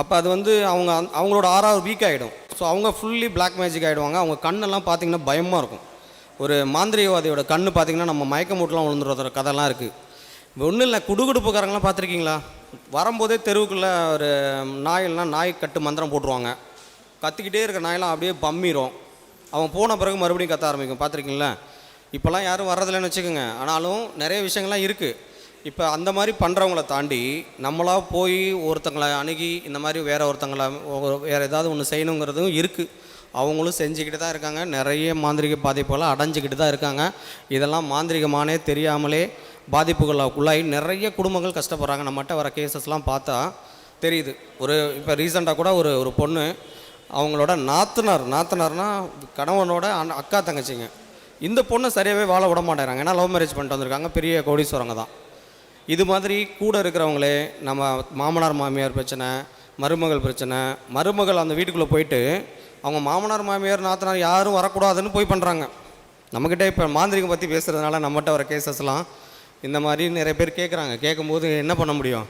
அப்போ அது வந்து அவங்களோட ஆறாவது வீக் ஆகிடும். ஸோ அவங்க ஃபுல்லி பிளாக் மேஜிக் ஆகிடுவாங்க. அவங்க கண்ணெல்லாம் பார்த்திங்கன்னா பயமாக இருக்கும். ஒரு மாந்திரிகவாதியோட கண்ணு பார்த்திங்கன்னா நம்ம மயக்க மூட்டெலாம் விழுந்துடுற கதைலாம் இருக்குது. ஒன்றும் இல்லை, குடுகுடுப்புக்காரங்களாம் பார்த்துருக்கீங்களா? வரும்போதே தெருவுக்குள்ளே ஒரு நாய் கட்டு மந்திரம் போட்டுருவாங்க. கத்திக்கிட்டே இருக்க நாயெல்லாம் அப்படியே பம்மிடும். அவன் போன பிறகு மறுபடியும் கத்த ஆரம்பிக்கும். பார்த்துருக்கீங்களா? இப்போல்லாம் யாரும் வர்றதில்லைன்னு வச்சுக்கோங்க. ஆனாலும் நிறைய விஷயங்கள்லாம் இருக்குது. இப்போ அந்த மாதிரி பண்ணுறவங்கள தாண்டி நம்மளாக போய் ஒருத்தங்களை அணுகி இந்த மாதிரி வேறு ஏதாவது ஒன்று செய்யணுங்கிறதும் இருக்குது. அவங்களும் செஞ்சுக்கிட்டு தான் இருக்காங்க. நிறைய மாந்திரிக பாதிப்புகளை அடைஞ்சிக்கிட்டு தான் இருக்காங்க. இதெல்லாம் மாந்திரிகமானே தெரியாமலே பாதிப்புகளுக்குள்ளாகி நிறைய குடும்பங்கள் கஷ்டப்படுறாங்க. நம்மகிட்ட வர கேசஸ்லாம் பார்த்தா தெரியுது. இப்போ ரீசெண்டாக கூட ஒரு பொண்ணு அவங்களோட நாத்தனார்னால் கணவனோட அக்கா தங்கச்சிங்க, இந்த பொண்ணை சரியாகவே வாழ விட மாட்டேறாங்க. ஏன்னா லவ் மேரேஜ் பண்ணிட்டு வந்திருக்காங்க, பெரிய கோடீஸ்வரங்க தான். இது மாதிரி கூட இருக்கிறவங்களே நம்ம மாமனார் மாமியார் பிரச்சனை, மருமகள் பிரச்சனை, மருமகள் அந்த வீட்டுக்குள்ளே போயிட்டு அவங்க மாமனார் மாமியார் நாத்தனார் யாரும் வரக்கூடாதுன்னு போய் பண்ணுறாங்க. நம்மக்கிட்ட இப்போ மாந்திரிகம் பற்றி பேசுகிறதுனால நம்மகிட்ட வர கேசஸ்லாம் இந்த மாதிரி நிறைய பேர் கேட்குறாங்க. கேட்கும்போது என்ன பண்ண முடியும்?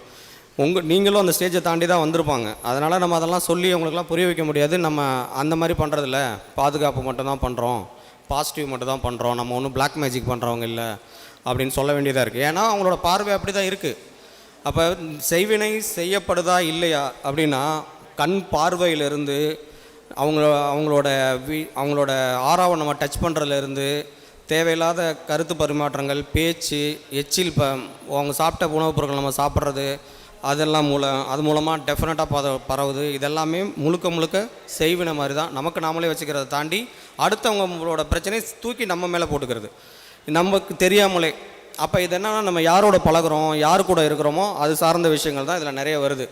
நீங்களும் அந்த ஸ்டேஜை தாண்டி தான் வந்திருப்பாங்க. அதனால் நம்ம அதெல்லாம் சொல்லி அவங்களுக்குலாம் புரிய வைக்க முடியாது. நம்ம அந்த மாதிரி பண்ணுறதில்ல, பாதுகாப்பு மட்டும் தான் பண்ணுறோம், பாசிட்டிவ் மட்டும் தான் பண்ணுறோம், நம்ம ஒன்றும் பிளாக் மேஜிக் பண்ணுறவங்க இல்லை அப்படின்னு சொல்ல வேண்டியதாக இருக்குது. ஏன்னா அவங்களோட பார்வை அப்படி தான் இருக்குது. அப்போ செய்வினை செய்யப்படுதா இல்லையா அப்படின்னா கண் பார்வையிலிருந்து அவங்களோட ஆறாவை நம்ம டச் பண்ணுறதுலேருந்து தேவையில்லாத கருத்து பரிமாற்றங்கள், பேச்சு, எச்சில் அவங்க சாப்பிட்ட உணவுப் பொருட்கள் நம்ம சாப்பிட்றது, அதெல்லாம் அது மூலமாக டெஃபினட்டாக பரவுது. இதெல்லாமே முழுக்க செய்வினை மாதிரி தான். நமக்கு நாமளே வச்சுக்கிறத தாண்டி அடுத்தவங்களோட பிரச்சனையை தூக்கி நம்ம மேலே போட்டுக்கிறது நமக்கு தெரியாமலே. அப்போ இது என்னன்னா நம்ம யாரோட பழகிறோம், யார் கூட இருக்கிறோமோ அது சார்ந்த விஷயங்கள் தான் இதில் நிறைய வருது.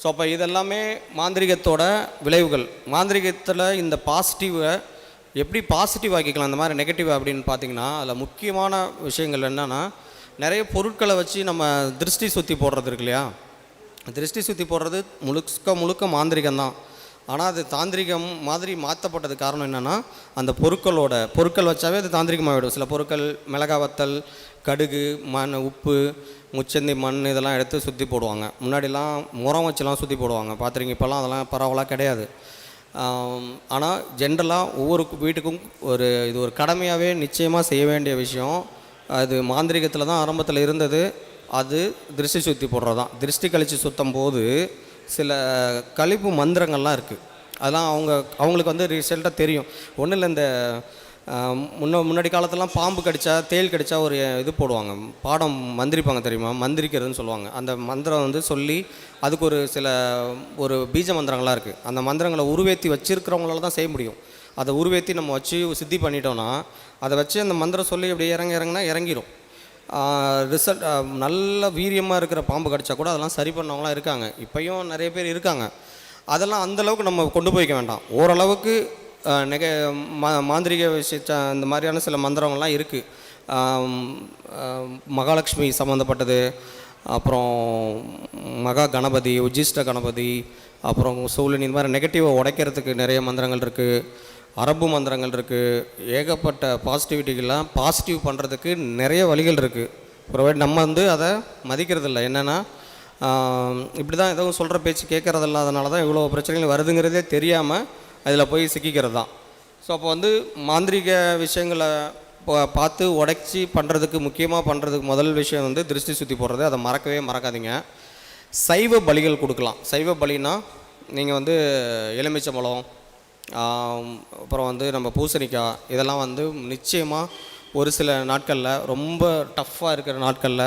ஸோ அப்போ இதெல்லாமே மாந்திரிகத்தோட விளைவுகள். மாந்திரிகத்தில் இந்த பாசிட்டிவை எப்படி பாசிட்டிவ் ஆக்கிக்கலாம், இந்த மாதிரி நெகட்டிவ் அப்படின்னு பார்த்திங்கன்னா அதில் முக்கியமான விஷயங்கள் என்னென்னா, நிறைய பொருட்களை வச்சு நம்ம திருஷ்டி சுற்றி போடுறது இருக்கு இல்லையா. திருஷ்டி சுற்றி போடுறது முழுக்க மாந்திரிகம்தான். ஆனால் அது தாந்திரிகம் மாதிரி மாற்றப்பட்டது காரணம் என்னென்னா, அந்த பொருட்கள் வச்சாவே அது தாந்திரிகமாகிடும். சில பொருட்கள் மிளகா வத்தல், கடுகு, மண், உப்பு, முச்சந்தி, மண் இதெல்லாம் எடுத்து சுற்றி போடுவாங்க. முன்னாடிலாம் முறம் வச்சுலாம் சுற்றி போடுவாங்க, பார்த்துருங்க. இப்போல்லாம் அதெல்லாம் பரவலாக கிடையாது. ஆனால் ஜென்ரலாக ஒவ்வொரு வீட்டுக்கும் இது ஒரு கடமையாகவே நிச்சயமாக செய்ய வேண்டிய விஷயம். அது மாந்திரிகத்தில் தான் ஆரம்பத்தில் இருந்தது. அது திருஷ்டி சுற்றி போடுறது தான். திருஷ்டி கழித்து சுற்றும் போது சில கழிப்பு மந்திரங்கள்லாம் இருக்குது. அதெல்லாம் அவங்களுக்கு வந்து ரிசல்ட்டாக தெரியும். ஒன்றும் இல்லை, இந்த முன்னாடி காலத்துலாம் பாம்பு கடித்தா, தேள் கடித்தா ஒரு இது போடுவாங்க, பாடம் மந்திரிப்பாங்க தெரியுமா, மந்திரிக்கிறதுன்னு சொல்லுவாங்க. அந்த மந்திரம் வந்து சொல்லி அதுக்கு ஒரு பீஜ மந்திரங்களாக இருக்குது. அந்த மந்திரங்களை உருவேற்றி வச்சுருக்கிறவங்களால தான் செய்ய முடியும். அதை உருவேற்றி நம்ம வச்சு சித்தி பண்ணிட்டோன்னா, அதை வச்சு அந்த மந்திரம் சொல்லி அப்படியே இறங்கினா இறங்கிடும். ரிசல்ட் நல்ல வீரியமாக இருக்கிற பாம்பு கடித்தா கூட அதெல்லாம் சரி பண்ணவங்களாம் இருக்காங்க. இப்போயும் நிறைய பேர் இருக்காங்க. அதெல்லாம் அந்தளவுக்கு நம்ம கொண்டு போய்க்க வேண்டாம். ஓரளவுக்கு மாந்திரிக விஷயத்த இந்த மாதிரியான சில மந்திரங்கள்லாம் இருக்குது. மகாலட்சுமி சம்மந்தப்பட்டது, அப்புறம் மகா கணபதி, உஜிஷ்ட கணபதி, அப்புறம் சூழன், இந்த மாதிரி நெகட்டிவை உடைக்கிறதுக்கு நிறைய மந்திரங்கள் இருக்குது. அரபு மந்திரங்கள் இருக்குது. ஏகப்பட்ட பாசிட்டிவிட்டிக்கெல்லாம் பாசிட்டிவ் பண்ணுறதுக்கு நிறைய வழிகள் இருக்குது. ப்ரொவைட் நம்ம வந்து அதை மதிக்கிறதில்ல. என்னென்னா இப்படி தான் எதுவும் சொல்கிற பேச்சு கேட்குறது இல்லாதனால தான் இவ்வளோ பிரச்சனைகள் வருதுங்கிறதே தெரியாமல் அதில் போய் சிக்கிக்கிறது தான். ஸோ அப்போ வந்து மாந்திரிக விஷயங்களை பார்த்து உடைச்சி பண்ணுறதுக்கு முக்கியமாக பண்ணுறதுக்கு முதல் விஷயம் வந்து திருஷ்டி சுற்றி போடுறது. அதை மறக்கவே மறக்காதீங்க. சைவ பலிகள் கொடுக்கலாம். சைவ பலினா நீங்கள் வந்து எலுமிச்சம்பழம், அப்புறம் வந்து நம்ம பூசணிக்காய், இதெல்லாம் வந்து நிச்சயமாக ஒரு சில நாட்களில், ரொம்ப டஃப்பாக இருக்கிற நாட்களில்,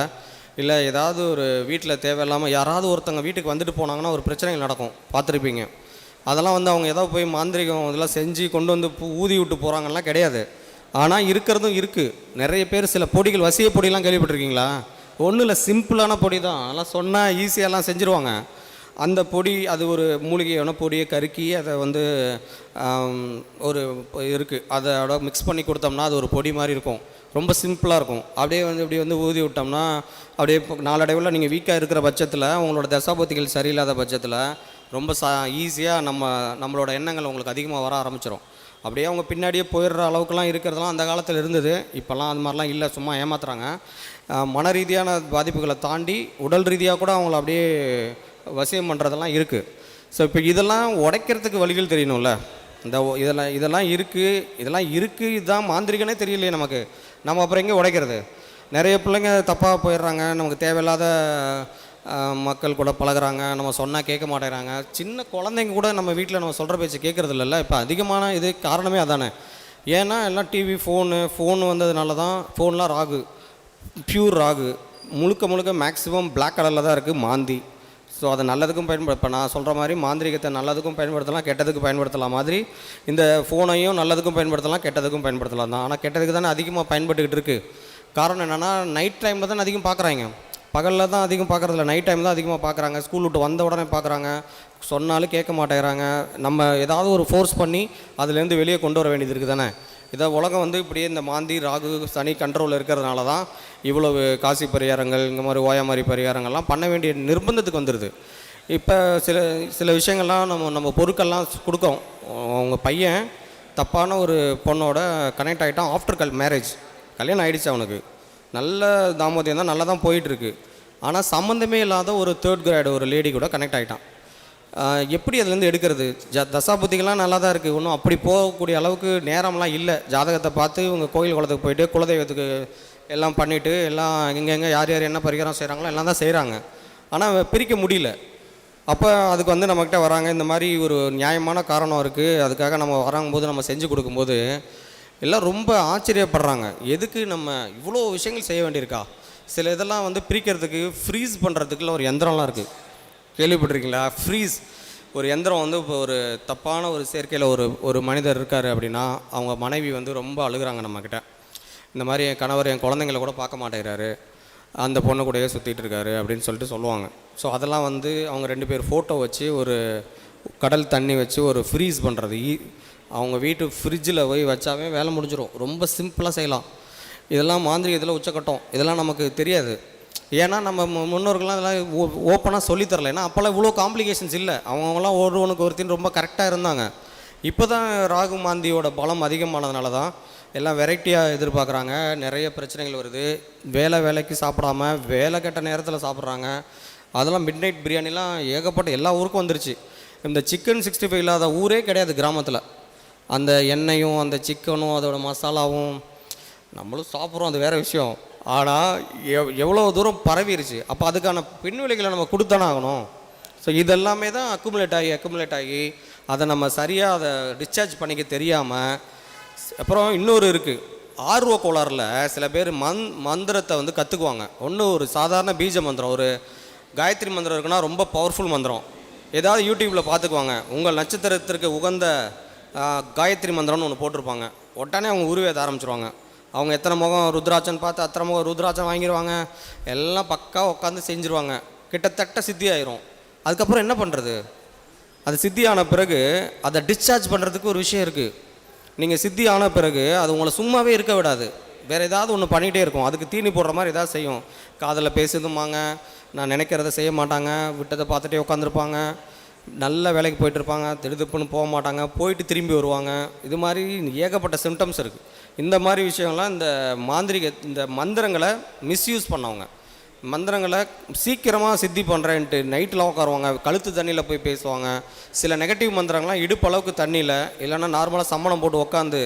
இல்லை ஏதாவது ஒரு வீட்டில் தேவையில்லாமல் யாராவது ஒருத்தங்க வீட்டுக்கு வந்துட்டு போனாங்கன்னா ஒரு பிரச்சனைகள் நடக்கும், பார்த்துருப்பீங்க. அதெல்லாம் வந்து அவங்க ஏதாவது போய் மாந்திரிகம் இதெல்லாம் செஞ்சு கொண்டு வந்து ஊதி விட்டு போகிறாங்கலாம் கிடையாது. ஆனால் இருக்கிறதும் இருக்குது. நிறைய பேர் சில பொடிகள், வசிய பொடியெலாம் கேள்விப்பட்டிருக்கீங்களா? ஒன்றும் இல்லை, சிம்பிளான பொடி தான். அதெல்லாம் சொன்னால் ஈஸியாகலாம் செஞ்சுருவாங்க. அந்த பொடி, அது ஒரு மூலிகையான பொடியை கருக்கி அதை வந்து ஒரு இருக்குது, அதோட மிக்ஸ் பண்ணி கொடுத்தோம்னா அது ஒரு பொடி மாதிரி இருக்கும். ரொம்ப சிம்பிளாக இருக்கும். அப்படியே வந்து இப்படி வந்து ஊதி விட்டோம்னா அப்படியே நாளடைவில் நீங்கள் வீக்காக இருக்கிற பட்சத்தில், உங்களோட தசாபுத்திகள் சரியில்லாத பட்சத்தில் ரொம்ப ஈஸியாக நம்மளோட எண்ணங்கள் உங்களுக்கு அதிகமாக வர ஆரம்பிச்சிடும். அப்படியே அவங்க பின்னாடியே போயிடுற அளவுக்குலாம் இருக்கிறதெல்லாம் அந்த காலத்தில் இருந்தது. இப்போல்லாம் அது மாதிரிலாம் இல்லை, சும்மா ஏமாத்துறாங்க. மன ரீதியான பாதிப்புகளை தாண்டி உடல் ரீதியாக கூட அவங்கள அப்படியே வசியம் பண்ணுறதெல்லாம் இருக்குது. ஸோ இப்போ இதெல்லாம் உடைக்கிறதுக்கு வழிகள் தெரியணும்ல. இதெல்லாம் இருக்குது, இதுதான் மாந்திரிகனே தெரியலையே நமக்கு. நம்ம அப்புறம் எங்கே உடைக்கிறது? நிறைய பிள்ளைங்க தப்பாக போயிடுறாங்க. நமக்கு தேவையில்லாத மக்கள் கூட பழகுறாங்க, நம்ம சொன்னால் கேட்க மாட்டேங்கிறாங்க. சின்ன குழந்தைங்க கூட நம்ம வீட்டில் நம்ம சொல்கிற பேச்சு கேட்குறது இல்லைல்ல. இப்போ அதிகமான இது காரணமே அதானே. ஏன்னா எல்லாம் டிவி, ஃபோனு வந்ததுனால தான். ஃபோன்லாம் ராகு, பியூர் ராகு, முழுக்க மேக்ஸிமம் பிளாக் கலரில் தான் இருக்குது மாந்தி. ஸோ அதை நல்லதுக்கும் இப்போ நான் சொல்கிற மாதிரி மாந்திரிகத்தை நல்லதுக்கும் பயன்படுத்தலாம், கெட்டதுக்கு பயன்படுத்தலாம் மாதிரி இந்த ஃபோனையும் நல்லதுக்கும் பயன்படுத்தலாம், கெட்டதுக்கும் பயன்படுத்தலாம் தான். ஆனால் கெட்டதுக்கு தானே அதிகமாக பயன்பட்டுக்கிட்டு இருக்குது. காரணம் என்னென்னா, நைட் டைமில் தான் அதிகம் பார்க்குறாங்க. பகலில் தான் அதிகம் பார்க்குறதில்ல, நைட் டைம் தான் அதிகமாக பார்க்குறாங்க. ஸ்கூல் விட்டு வந்த உடனே பார்க்குறாங்க, சொன்னாலும் கேட்க மாட்டேங்கிறாங்க. நம்ம ஏதாவது ஒரு ஃபோர்ஸ் பண்ணி அதுலேருந்து வெளியே கொண்டு வர வேண்டியது இருக்குது தானே. இதை உலகம் வந்து இப்படியே இந்த மாந்தி, ராகு, சனி கண்ட்ரோலில் இருக்கிறதுனால தான் இவ்வளவு காசி பரிகாரங்கள், இந்த மாதிரி ஓயா மாதிரி பரிகாரங்கள்லாம் பண்ண வேண்டிய நிர்பந்தத்துக்கு வந்துடுது. இப்போ சில விஷயங்கள்லாம் நம்ம பொருட்கள்லாம் கொடுக்கோம். அவங்க பையன் தப்பான ஒரு பொண்ணோட கனெக்ட் ஆகிட்டான். ஆஃப்டர் மேரேஜ், கல்யாணம் ஆகிடுச்சு, அவனுக்கு நல்ல தாம்பத்தியம் தான், நல்லா தான் போயிட்டுருக்கு. ஆனால் சம்மந்தமே இல்லாத ஒரு 3rd grade ஒரு லேடி கூட கனெக்ட் ஆகிட்டான். எப்படி அதுலேருந்து எடுக்கிறது? தசாபுத்திகள்லாம் நல்லா தான் இருக்குது, ஒன்றும் அப்படி போகக்கூடிய அளவுக்கு நேரம்லாம் இல்லை. ஜாதகத்தை பார்த்து இவங்க கோயில் குளத்துக்கு போயிட்டு குலதெய்வத்துக்கு எல்லாம் பண்ணிவிட்டு எல்லாம் எங்கெங்கே யார் என்ன பரிகாரம் செய்கிறாங்களோ எல்லாம் தான் செய்கிறாங்க. ஆனால் பிரிக்க முடியல. அப்போ அதுக்கு வந்து நம்மக்கிட்ட வராங்க, இந்த மாதிரி ஒரு நியாயமான காரணம் இருக்குது, அதுக்காக நம்ம வராங்கும்போது நம்ம செஞ்சு கொடுக்கும்போது எல்லாம் ரொம்ப ஆச்சரியப்படுறாங்க. எதுக்கு நம்ம இவ்வளோ விஷயங்கள் செய்ய வேண்டியிருக்கா? சில இதெல்லாம் வந்து பிரிக்கிறதுக்கு, ஃப்ரீஸ் பண்ணுறதுக்குள்ள ஒரு யந்திரம்லாம் இருக்குது, கேள்விப்பட்டிருக்கீங்களா? ஃப்ரீஸ் ஒரு யந்திரம் வந்து இப்போ ஒரு தப்பான ஒரு சேர்க்கையில் ஒரு மனிதர் இருக்கார் அப்படின்னா, அவங்க மனைவி வந்து ரொம்ப அழுகிறாங்க நம்மக்கிட்ட. இந்த மாதிரி என் கணவர் என் குழந்தைங்கள கூட பார்க்க மாட்டேங்கிறாரு, அந்த பொண்ணு கூடயே சுற்றிட்டு இருக்காரு அப்படின்னு சொல்லிட்டு சொல்லுவாங்க. ஸோ அதெல்லாம் வந்து அவங்க 2 பேர் ஃபோட்டோ வச்சு ஒரு கடல் தண்ணி வச்சு ஒரு ஃப்ரீஸ் பண்ணுறது, அவங்க வீட்டு ஃப்ரிட்ஜில் போய் வச்சாவே வேலை முடிஞ்சிடும். ரொம்ப சிம்பிளாக செய்யலாம். இதெல்லாம் மாந்திரிகத்தில் உச்சக்கட்டம். இதெல்லாம் நமக்கு தெரியாது. ஏன்னா நம்ம முன்னோர்கள்லாம் இதெல்லாம் ஓப்பனாக சொல்லித்தரல. ஏன்னா அப்போல்லாம் இவ்வளோ காம்ப்ளிகேஷன்ஸ் இல்லை. அவங்களாம் ஒருவனுக்கு ஒருத்தின்னு ரொம்ப கரெக்டாக இருந்தாங்க. இப்போ தான் ராகு மாந்தியோட பலம் அதிகமானதுனால தான் எல்லாம் வெரைட்டியாக எதிர்பார்க்குறாங்க. நிறைய பிரச்சனைகள் வருது. வேலைக்கு சாப்பிடாம வேலை கெட்ட நேரத்தில் சாப்பிட்றாங்க. அதெல்லாம் மிட் நைட் பிரியாணிலாம் ஏகப்பட்ட எல்லா ஊருக்கும் வந்துருச்சு. இந்த சிக்கன் 65 இல்லாத ஊரே கிடையாது கிராமத்தில். அந்த எண்ணெயும் அந்த சிக்கனும் அதோட மசாலாவும் நம்மளும் சாப்பிட்றோம், அது வேறு விஷயம். ஆனால் எவ்வளோ தூரம் பரவிருச்சு. அப்போ அதுக்கான பின்விளைகளை நம்ம கொடுத்தானே ஆகணும். ஸோ இதெல்லாமே தான் அக்குமுலேட் ஆகி அதை நம்ம சரியாக அதை டிஸ்சார்ஜ் பண்ணிக்க தெரியாமல். அப்புறம் இன்னொரு இருக்குது, ஆர்வ கோளாறில் சில பேர் மந்திரத்தை வந்து கற்றுக்குவாங்க. ஒரு சாதாரண பீஜ மந்திரம், ஒரு காயத்ரி மந்திரம் இருக்குன்னா ரொம்ப பவர்ஃபுல் மந்திரம், ஏதாவது யூடியூப்பில் பார்த்துக்குவாங்க. உங்கள் நட்சத்திரத்திற்கு உகந்த காயத்ரி மந்திரம்னு ஒன்று போட்டிருப்பாங்க. உடனே அவங்க உருவேத ஆரம்பிச்சிருவாங்க. அவங்க எத்தனை முகம் ருத்ராட்சன் பார்த்து அத்தனை முகம் ருத்ராட்சம் வாங்கிடுவாங்க. எல்லாம் பக்கா உட்காந்து செஞ்சுருவாங்க. கிட்டத்தட்ட சித்தி ஆயிரும். அதுக்கப்புறம் என்ன பண்ணுறது? அது சித்தி ஆன பிறகு அதை டிஸ்சார்ஜ் பண்ணுறதுக்கு ஒரு விஷயம் இருக்குது. நீங்கள் சித்தி ஆன பிறகு அது உங்களை சும்மாவே இருக்க விடாது, வேறு ஏதாவது ஒன்று பண்ணிகிட்டே இருக்கும். அதுக்கு தீனி போடுற மாதிரி ஏதாவது செய்யும். காதில் பேசுதுமாங்க, நான் நினைக்கிறத செய்ய மாட்டாங்க, விட்டதை பார்த்துட்டே உட்காந்துருப்பாங்க, நல்ல வேலைக்கு போயிட்டுருப்பாங்க, திடுதுப்புன்னு போக மாட்டாங்க, போயிட்டு திரும்பி வருவாங்க. இது மாதிரி ஏகப்பட்ட சிம்டம்ஸ் இருக்குது. இந்த மாதிரி விஷயங்கள்லாம் இந்த மந்திரங்களை மிஸ்யூஸ் பண்ணவங்க, மந்திரங்களை சீக்கிரமாக சித்தி பண்ணுறேன்ட்டு நைட்டில் உட்காருவாங்க, கழுத்து தண்ணியில் போய் பேசுவாங்க. சில நெகட்டிவ் மந்திரங்கள்லாம் இடுப்பு அளவுக்கு தண்ணியில் இல்லைன்னா நார்மலாக சம்மணம் போட்டு உட்காந்து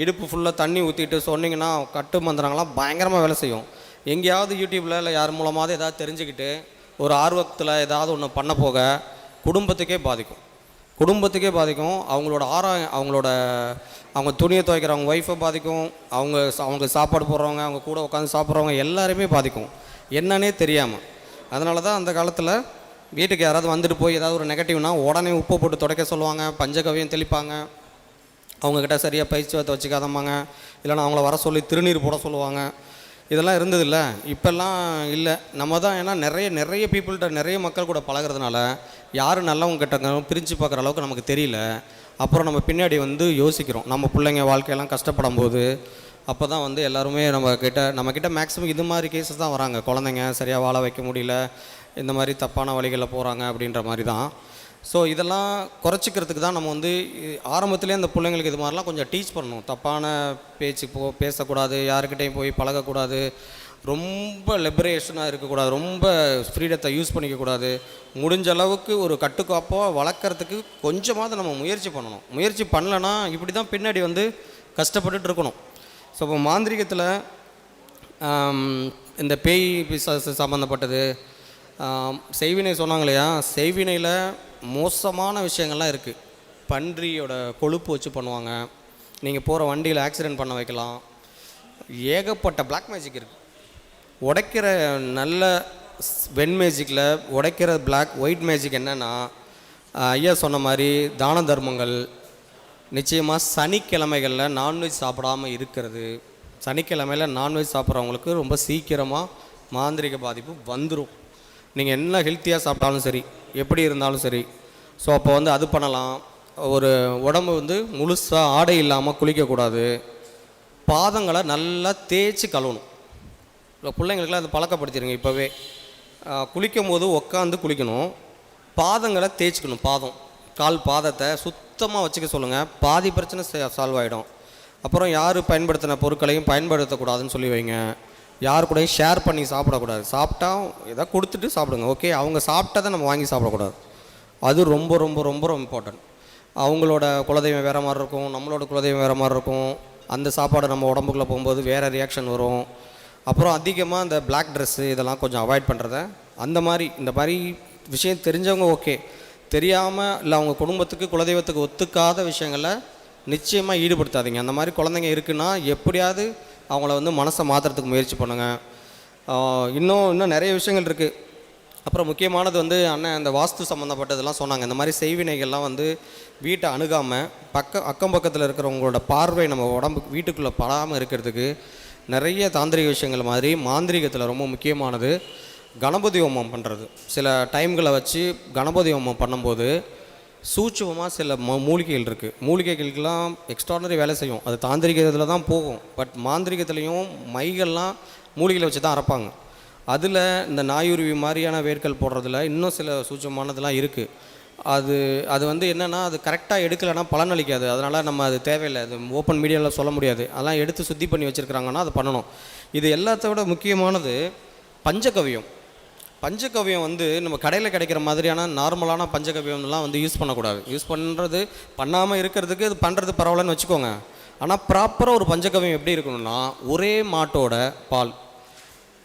இடுப்பு ஃபுல்லாக தண்ணி ஊற்றிட்டு சொன்னிங்கன்னா கட்டு மந்திரங்கள்லாம் பயங்கரமாக வேலை செய்யும். எங்கேயாவது யூடியூப்பில் இல்லை யார் மூலமாவது ஏதாவது தெரிஞ்சுக்கிட்டு ஒரு ஆர்வத்தில் ஏதாவது ஒன்று பண்ண போக குடும்பத்துக்கே பாதிக்கும். அவங்க துணியை துவைக்கிறவங்க ஒய்ஃபை பாதிக்கும், அவங்க சாப்பாடு போடுறவங்க, அவங்க கூட உட்காந்து சாப்பிட்றவங்க எல்லாருமே பாதிக்கும், என்னன்னே தெரியாமல். அதனால தான் அந்த காலத்தில் வீட்டுக்கு யாராவது வந்துட்டு போய் ஏதாவது ஒரு நெகட்டிவ்னா உடனே உப்பு போட்டு துடைக்க சொல்லுவாங்க, பஞ்சகவியம் தெளிப்பாங்க, அவங்கக்கிட்ட சரியாக பயிற்சி வச்சுக்காதம்பாங்க, இல்லைனா அவங்கள வர சொல்லி திருநீர் போட சொல்லுவாங்க. இதெல்லாம் இருந்ததில்ல, இப்போல்லாம் இல்லை. நம்ம தான் ஏன்னா நிறைய பீப்புள்கிட்ட நிறைய மக்கள் கூட பழகிறதுனால யார் நல்லவங்க கிட்டங்க பிரித்து பார்க்குற அளவுக்கு நமக்கு தெரியல. அப்புறம் நம்ம பின்னாடி யோசிக்கிறோம், நம்ம பிள்ளைங்க வாழ்க்கையெல்லாம் கஷ்டப்படும் போது அப்போ தான் எல்லாருமே நம்மக்கிட்ட மேக்ஸிமம் இது மாதிரி கேஸஸ் தான் வராங்க. குழந்தைங்க சரியாக வாழ வைக்க முடியல, இந்த மாதிரி தப்பான வழிகளில் போகிறாங்க அப்படின்ற மாதிரி தான். ஸோ இதெல்லாம் குறைச்சிக்கிறதுக்கு தான் நம்ம ஆரம்பத்துலேயே அந்த பிள்ளைங்களுக்கு இது மாதிரிலாம் கொஞ்சம் டீச் பண்ணணும். தப்பான பேச்சு பேசக்கூடாது, யாருக்கிட்டையும் போய் பழகக்கூடாது, ரொம்ப லிபரேஷனாக இருக்கக்கூடாது, ரொம்ப ஃப்ரீடத்தை யூஸ் பண்ணிக்கக்கூடாது. முடிஞ்ச அளவுக்கு ஒரு கட்டுக்கோப்பாக வளர்க்குறதுக்கு கொஞ்சமாவது நம்ம முயற்சி பண்ணணும். முயற்சி பண்ணலைன்னா இப்படி தான் பின்னாடி கஷ்டப்பட்டுட்டு இருக்கணும். ஸோ இப்போ மாந்திரிகத்தில் இந்த பேய் பிசாசு சம்மந்தப்பட்டது செய்வினை சொன்னாங்க இல்லையா, செய்வினையில் மோசமான விஷயங்கள்லாம் இருக்குது. பன்றியோட கொழுப்பு வச்சு பண்ணுவாங்க, நீங்கள் போகிற வண்டியில் ஆக்சிடெண்ட் பண்ண வைக்கலாம், ஏகப்பட்ட பிளாக் மேஜிக் இருக்குது. உடைக்கிற நல்ல வெண் மேஜிக்கில் உடைக்கிற ஒயிட் மேஜிக் என்னென்னா, ஐயா சொன்ன மாதிரி தான தர்மங்கள், நிச்சயமாக சனிக்கிழமைகளில் நான்வெஜ் சாப்பிடாமல் இருக்கிறது. சனிக்கிழமையில் நான்வெஜ் சாப்பிட்றவங்களுக்கு ரொம்ப சீக்கிரமாக மாந்திரிக பாதிப்பு வந்துடும். நீங்கள் என்ன ஹெல்த்தியாக சாப்பிட்டாலும் சரி, எப்படி இருந்தாலும் சரி. ஸோ அப்போ அது பண்ணலாம். ஒரு உடம்பு முழுசாக ஆடை இல்லாமல் குளிக்கக்கூடாது. பாதங்களை நல்லா தேய்ச்சி கழுவணும். இப்போ பிள்ளைங்களுக்குலாம் அது பழக்கப்படுத்திடுங்க. இப்போவே குளிக்கும் போது உட்காந்து குளிக்கணும், பாதங்களை தேய்ச்சிக்கணும். கால் பாதத்தை சுத்தமாக வச்சுக்க சொல்லுங்கள், பாதி பிரச்சனை சால்வ் ஆகிடும். அப்புறம் யார் பயன்படுத்தின பொருட்களையும் பயன்படுத்தக்கூடாதுன்னு சொல்லி வைங்க. யார் கூடயும் ஷேர் பண்ணி சாப்பிடக்கூடாது. சாப்பிட்டா எதாவது கொடுத்துட்டு சாப்பிடுங்க, ஓகே. அவங்க சாப்பிட்டதை நம்ம வாங்கி சாப்பிடக்கூடாது. அது ரொம்ப ரொம்ப ரொம்ப ரொம்ப இம்பார்ட்டன்ட். அவங்களோட குலதெய்வம் வேறு மாதிரி இருக்கும், நம்மளோட குலதெய்வம் வேறு மாதிரி இருக்கும். அந்த சாப்பாடு நம்ம உடம்புக்குள்ளே போகும்போது வேறு ரியாக்ஷன் வரும். அப்புறம் அதிகமாக இந்த பிளாக் ட்ரெஸ்ஸு இதெல்லாம் கொஞ்சம் அவாய்ட் பண்ணுறத. இந்த மாதிரி விஷயம் தெரிஞ்சவங்க ஓகே, தெரியாமல் இல்லை அவங்க குடும்பத்துக்கு குலதெய்வத்துக்கு ஒத்துக்காத விஷயங்களில் நிச்சயமாக ஈடுபடுத்தாதீங்க. அந்த மாதிரி குழந்தைங்க இருக்குன்னா எப்படியாவது அவங்கள மனசை மாற்றுறதுக்கு முயற்சி பண்ணுங்கள். இன்னும் நிறைய விஷயங்கள் இருக்குது. அப்புறம் முக்கியமானது அண்ணன் அந்த வாஸ்து சம்மந்தப்பட்டதெல்லாம் சொன்னாங்க. இந்த மாதிரி செய்வினைகள்லாம் வீட்டை அணுகாமல் அக்கம் பக்கத்தில் இருக்கிறவங்களோட பார்வை நம்ம உடம்புக்கு வீட்டுக்குள்ளே படாமல் இருக்கிறதுக்கு நிறைய தாந்திரிக விஷயங்கள் மாதிரி மாந்திரிகத்தில் ரொம்ப முக்கியமானது கணபதி ஹோமம் பண்ணுறது. சில டைம்களை வச்சு கணபதி ஹோமம் பண்ணும்போது சூட்சுமமாக சில மூலிகைகள் இருக்குது. மூலிகைகளுக்கெல்லாம் எக்ஸ்ட்ராடனரி வேலை செய்யும். அது தாந்திரிகத்தில் தான் போகும். பட் மாந்திரிகத்துலேயும் மைகள்லாம் மூலிகைகளை வச்சு தான் அரைப்பாங்க. அதில் இந்த நாயுருவி மாதிரியான வேர்கள் போடுறதுல இன்னும் சில சூட்சமானதெல்லாம் இருக்குது. அது என்னென்னா அது கரெக்டாக எடுக்கலைன்னா பலன் அளிக்காது. அதனால் நம்ம அது தேவையில்லை, அது ஓப்பன் மீடியாவில் சொல்ல முடியாது. அதெல்லாம் எடுத்து சுத்தி பண்ணி வச்சுருக்கிறாங்கன்னா அது பண்ணணும். இது எல்லாத்த விட முக்கியமானது பஞ்சகவியம். பஞ்சகவியம் நம்ம கடையில் கிடைக்கிற மாதிரியான நார்மலான பஞ்சகவியம்லாம் யூஸ் பண்ணக்கூடாது. யூஸ் பண்ணாமல் இருக்கிறதுக்கு இது பண்ணுறது பரவாயில்லன்னு வச்சுக்கோங்க. ஆனால் ப்ராப்பராக ஒரு பஞ்சகவியம் எப்படி இருக்கணும்னா, ஒரே மாட்டோட பால்,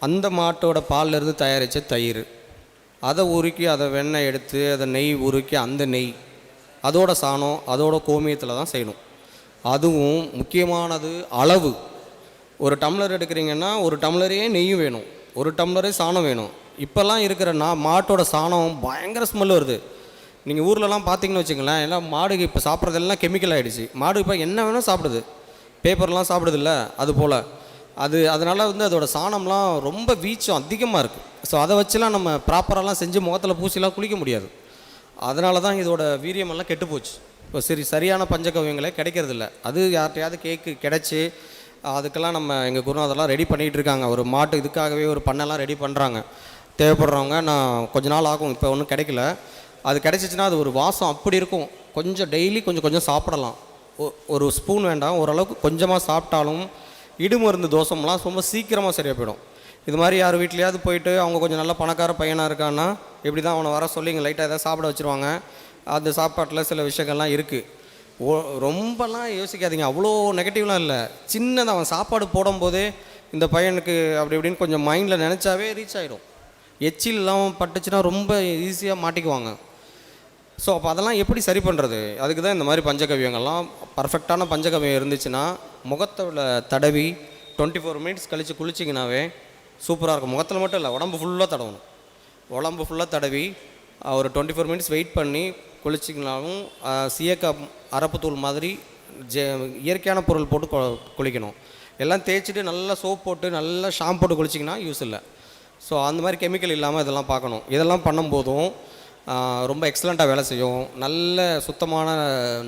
அந்த மாட்டோட பால்லேருந்து தயாரித்த தயிர், அதை உருக்கி அதை வெண்ணெய் எடுத்து அதை நெய் உருக்கி அந்த நெய், அதோட சாணம், அதோட கோமியத்தில் தான் செய்யணும். அதுவும் முக்கியமானது அளவு. ஒரு டம்ளர் எடுக்கிறீங்கன்னா ஒரு டம்ளரே நெய்யும் வேணும், ஒரு டம்ளரே சாணம் வேணும். இப்போல்லாம் இருக்கிற மாட்டோட சாணம் பயங்கர ஸ்மெல் வருது. நீங்கள் ஊர்லலாம் பார்த்தீங்கன்னு வச்சுங்களேன், எல்லாம் மாடுக்கு இப்போ சாப்பிட்றதெல்லாம் கெமிக்கல் ஆகிடுச்சு. மாடு இப்போ என்ன வேணும் சாப்பிடுது, பேப்பர்லாம் சாப்பிடுதில்ல, அது போல். அதனால் அதோட சாணம்லாம் ரொம்ப வீச்சம் அதிகமாக இருக்குது. ஸோ அதை வச்சுலாம் நம்ம ப்ராப்பராலாம் செஞ்சு முகத்தில் பூசிலாம் குளிக்க முடியாது. அதனால தான் இதோட வீரியமெல்லாம் கெட்டு போச்சு. இப்போ சரியான பஞ்சகவியங்களே கிடைக்கிறதில்ல. அது யார்கிட்டையாவது கிடச்சி அதுக்கெல்லாம் நம்ம எங்கள் குருநாதெல்லாம் ரெடி பண்ணிகிட்டு இருக்காங்க. ஒரு மாட்டு இதுக்காகவே ஒரு பண்ணெல்லாம் ரெடி பண்ணுறாங்க. தேவைப்படுறவங்க நான் கொஞ்ச நாள் ஆகும், இப்போ ஒன்றும் கிடைக்கல. அது கிடைச்சிச்சின்னா அது ஒரு வாசம் அப்படி இருக்கும். கொஞ்சம் டெய்லி கொஞ்சம் சாப்பிடலாம். ஒரு ஸ்பூன் வேண்டாம், ஓரளவுக்கு கொஞ்சமாக சாப்பிட்டாலும் இடுமருந்து தோஷம்லாம் ரொம்ப சீக்கிரமாக சரியாக போயிடும். இது மாதிரி யார் வீட்லையாவது போயிட்டு அவங்க கொஞ்சம் நல்ல பணக்கார பையனாக இருக்கான்னா இப்படி தான் அவனை வர சொல்லி இங்கே லைட்டாக எதாவது சாப்பிட வச்சுருவாங்க. அந்த சாப்பாட்டில் சில விஷயங்கள்லாம் இருக்குது. ரொம்பலாம் யோசிக்காதீங்க, அவ்வளோ நெகட்டிவ்லாம் இல்லை. சின்னதாக அவன் சாப்பாடு போடும்போதே இந்த பையனுக்கு அப்படி இப்படின்னு கொஞ்சம் மைண்டில் நினச்சாவே ரீச் ஆகிடும். எச்சில் இல்லாமல் பட்டுச்சுன்னா ரொம்ப ஈஸியாக மாட்டிக்குவாங்க. ஸோ அப்போ அதெல்லாம் எப்படி சரி பண்ணுறது? அதுக்கு தான் இந்த மாதிரி பஞ்சகவியங்கள்லாம். பர்ஃபெக்டான பஞ்சகவியம் இருந்துச்சுன்னா முகத்தில் தடவி 24 மினிட்ஸ் கழித்து குளிச்சிங்கனாவே சூப்பராக இருக்கும். முகத்தில் மட்டும் இல்லை, உடம்பு ஃபுல்லாக தடவணும். உடம்பு ஃபுல்லாக தடவி ஒரு 24 மினிட்ஸ் வெயிட் பண்ணி குளிச்சிங்கனாலும் சீயக்கா அரப்புத்தூள் மாதிரி இயற்கையான பொருள் போட்டு குளிக்கணும். எல்லாம் தேய்ச்சிட்டு நல்லா சோப் போட்டு நல்லா ஷாம்பு போட்டு குளிச்சிங்கன்னா யூஸ் இல்லை. ஸோ அந்த மாதிரி கெமிக்கல் இல்லாமல் இதெல்லாம் பார்க்கணும். இதெல்லாம் பண்ணும்போதும் ரொம்ப எக்ஸலண்ட்டாக வேலை செய்யும். நல்ல சுத்தமான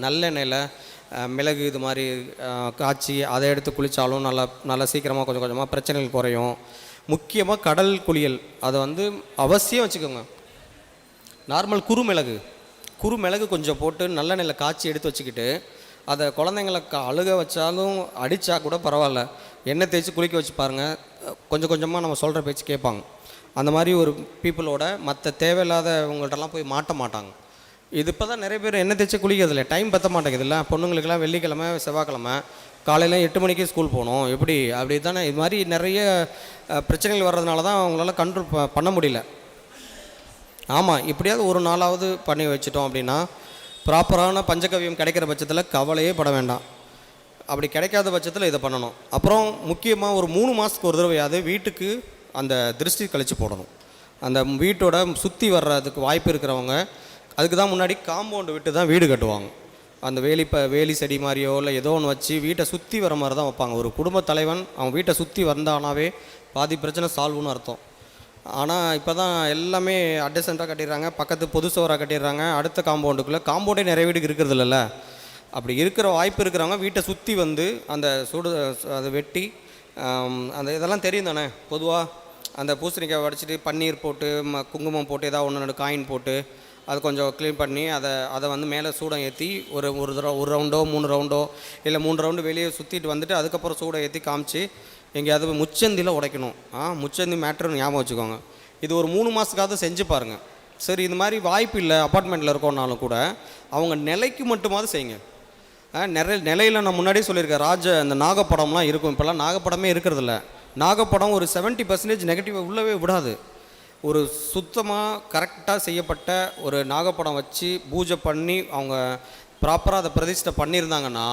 நல்லெண்ணெயில் மிளகு இது மாதிரி காய்ச்சி அதை எடுத்து குளித்தாலும் நல்லா சீக்கிரமாக கொஞ்சம் கொஞ்சமாக பிரச்சனைகள் குறையும். முக்கியமாக கடல் குளியல் அதை அவசியம் வச்சுக்கோங்க. நார்மல் குறுமிளகு கொஞ்சம் போட்டு நல்லெண்ணெயில் காய்ச்சி எடுத்து வச்சுக்கிட்டு அதை குழந்தைங்களை அழுக வச்சாலும் அடித்தா கூட பரவாயில்ல, எண்ணெய் தேய்ச்சி குளிக்க வச்சு பாருங்கள். கொஞ்சம் கொஞ்சமாக நம்ம சொல்கிற பேச்சு கேட்பாங்க. அந்த மாதிரி ஒரு பீப்புளோட மற்ற தேவையில்லாதவங்கள்ட்டலாம் போய் மாட்ட மாட்டாங்க. இது இப்போ தான் நிறைய பேர் எண்ணெய் தேய்ச்சி குளிக்கிறதில்ல, டைம் பற்ற மாட்டேங்குதுல்ல. பொண்ணுங்களுக்கெல்லாம் வெள்ளிக்கிழமை செவ்வாய்க்கிழமை காலையில் 8 மணிக்கு ஸ்கூல் போகணும், எப்படி அப்படி தானே. இது மாதிரி நிறைய பிரச்சனைகள் வர்றதுனால தான் அவங்களால கண்ட்ரோல் பண்ண முடியல. ஆமாம், இப்படியாவது ஒரு நாளாவது பண்ணி வச்சிட்டோம் அப்படின்னா ப்ராப்பரான பஞ்சகவியம் கிடைக்கிற பட்சத்தில் கவலையே பட வேண்டாம். அப்படி கிடைக்காத பட்சத்தில் இதை பண்ணணும். அப்புறம் முக்கியமாக ஒரு 3 மாதத்துக்கு ஒரு தடவையாவது வீட்டுக்கு அந்த திருஷ்டி கழித்து போடணும். அந்த வீட்டோட சுற்றி வர்றதுக்கு வாய்ப்பு இருக்கிறவங்க அதுக்கு தான் முன்னாடி காம்பவுண்டு விட்டு தான் வீடு கட்டுவாங்க. அந்த வேலி செடி மாதிரியோ இல்லை ஏதோ ஒன்று வச்சு வீட்டை சுற்றி வர மாதிரி தான் வைப்பாங்க. ஒரு குடும்ப தலைவன் அவன் வீட்டை சுற்றி வந்தானாவே பாதி பிரச்சனை சால்வ்னு அர்த்தம். ஆனால் இப்போ தான் எல்லாமே அட்ஜசண்ட்டாக கட்டிடுறாங்க, பக்கத்து பொது சோறாக கட்டிடுறாங்க. அடுத்த காம்பவுண்டே நிறைய வீடுக்கு இருக்கிறது இல்லைல்ல. அப்படி இருக்கிற வாய்ப்பு இருக்கிறவங்க வீட்டை சுற்றி அந்த அதை வெட்டி அந்த இதெல்லாம் தெரியும் தானே. பொதுவாக அந்த பூசணிக்காய் வடிச்சிட்டு பன்னீர் போட்டு குங்குமம் போட்டு ஏதாவது ஒன்று காயின் போட்டு அது கொஞ்சம் க்ளீன் பண்ணி அதை மேலே சூடம் ஏற்றி ஒரு ரவுண்டோ 3 ரவுண்டோ இல்லை 3 ரவுண்டு வெளியே சுற்றிட்டு வந்துட்டு அதுக்கப்புறம் சூடம் ஏற்றி காமிச்சு எங்கேயாவது முச்சந்தியில் உடைக்கணும். முச்சந்தி மேட்ருன்னு ஞாபகம் வச்சுக்கோங்க. இது ஒரு 3 மாதத்துக்காவது செஞ்சு பாருங்கள். சரி, இது மாதிரி வாய்ப்பு இல்லை அப்பார்ட்மெண்ட்டில் இருக்கோன்னாலும் கூட அவங்க நிலைக்கு மட்டுமாவது செய்யுங்க. நிலையில் நான் முன்னாடியே சொல்லியிருக்கேன், அந்த நாகப்படம்லாம் இருக்கும். இப்போல்லாம் நாகப்படமே இருக்கிறதில்ல. நாகப்படம் ஒரு 70% நெகட்டிவை உள்ளவே விடாது. ஒரு சுத்தமாக கரெக்டாக செய்யப்பட்ட ஒரு நாகப்படம் வச்சு பூஜை பண்ணி அவங்க ப்ராப்பராக அதை பிரதிஷ்டை பண்ணியிருந்தாங்கன்னா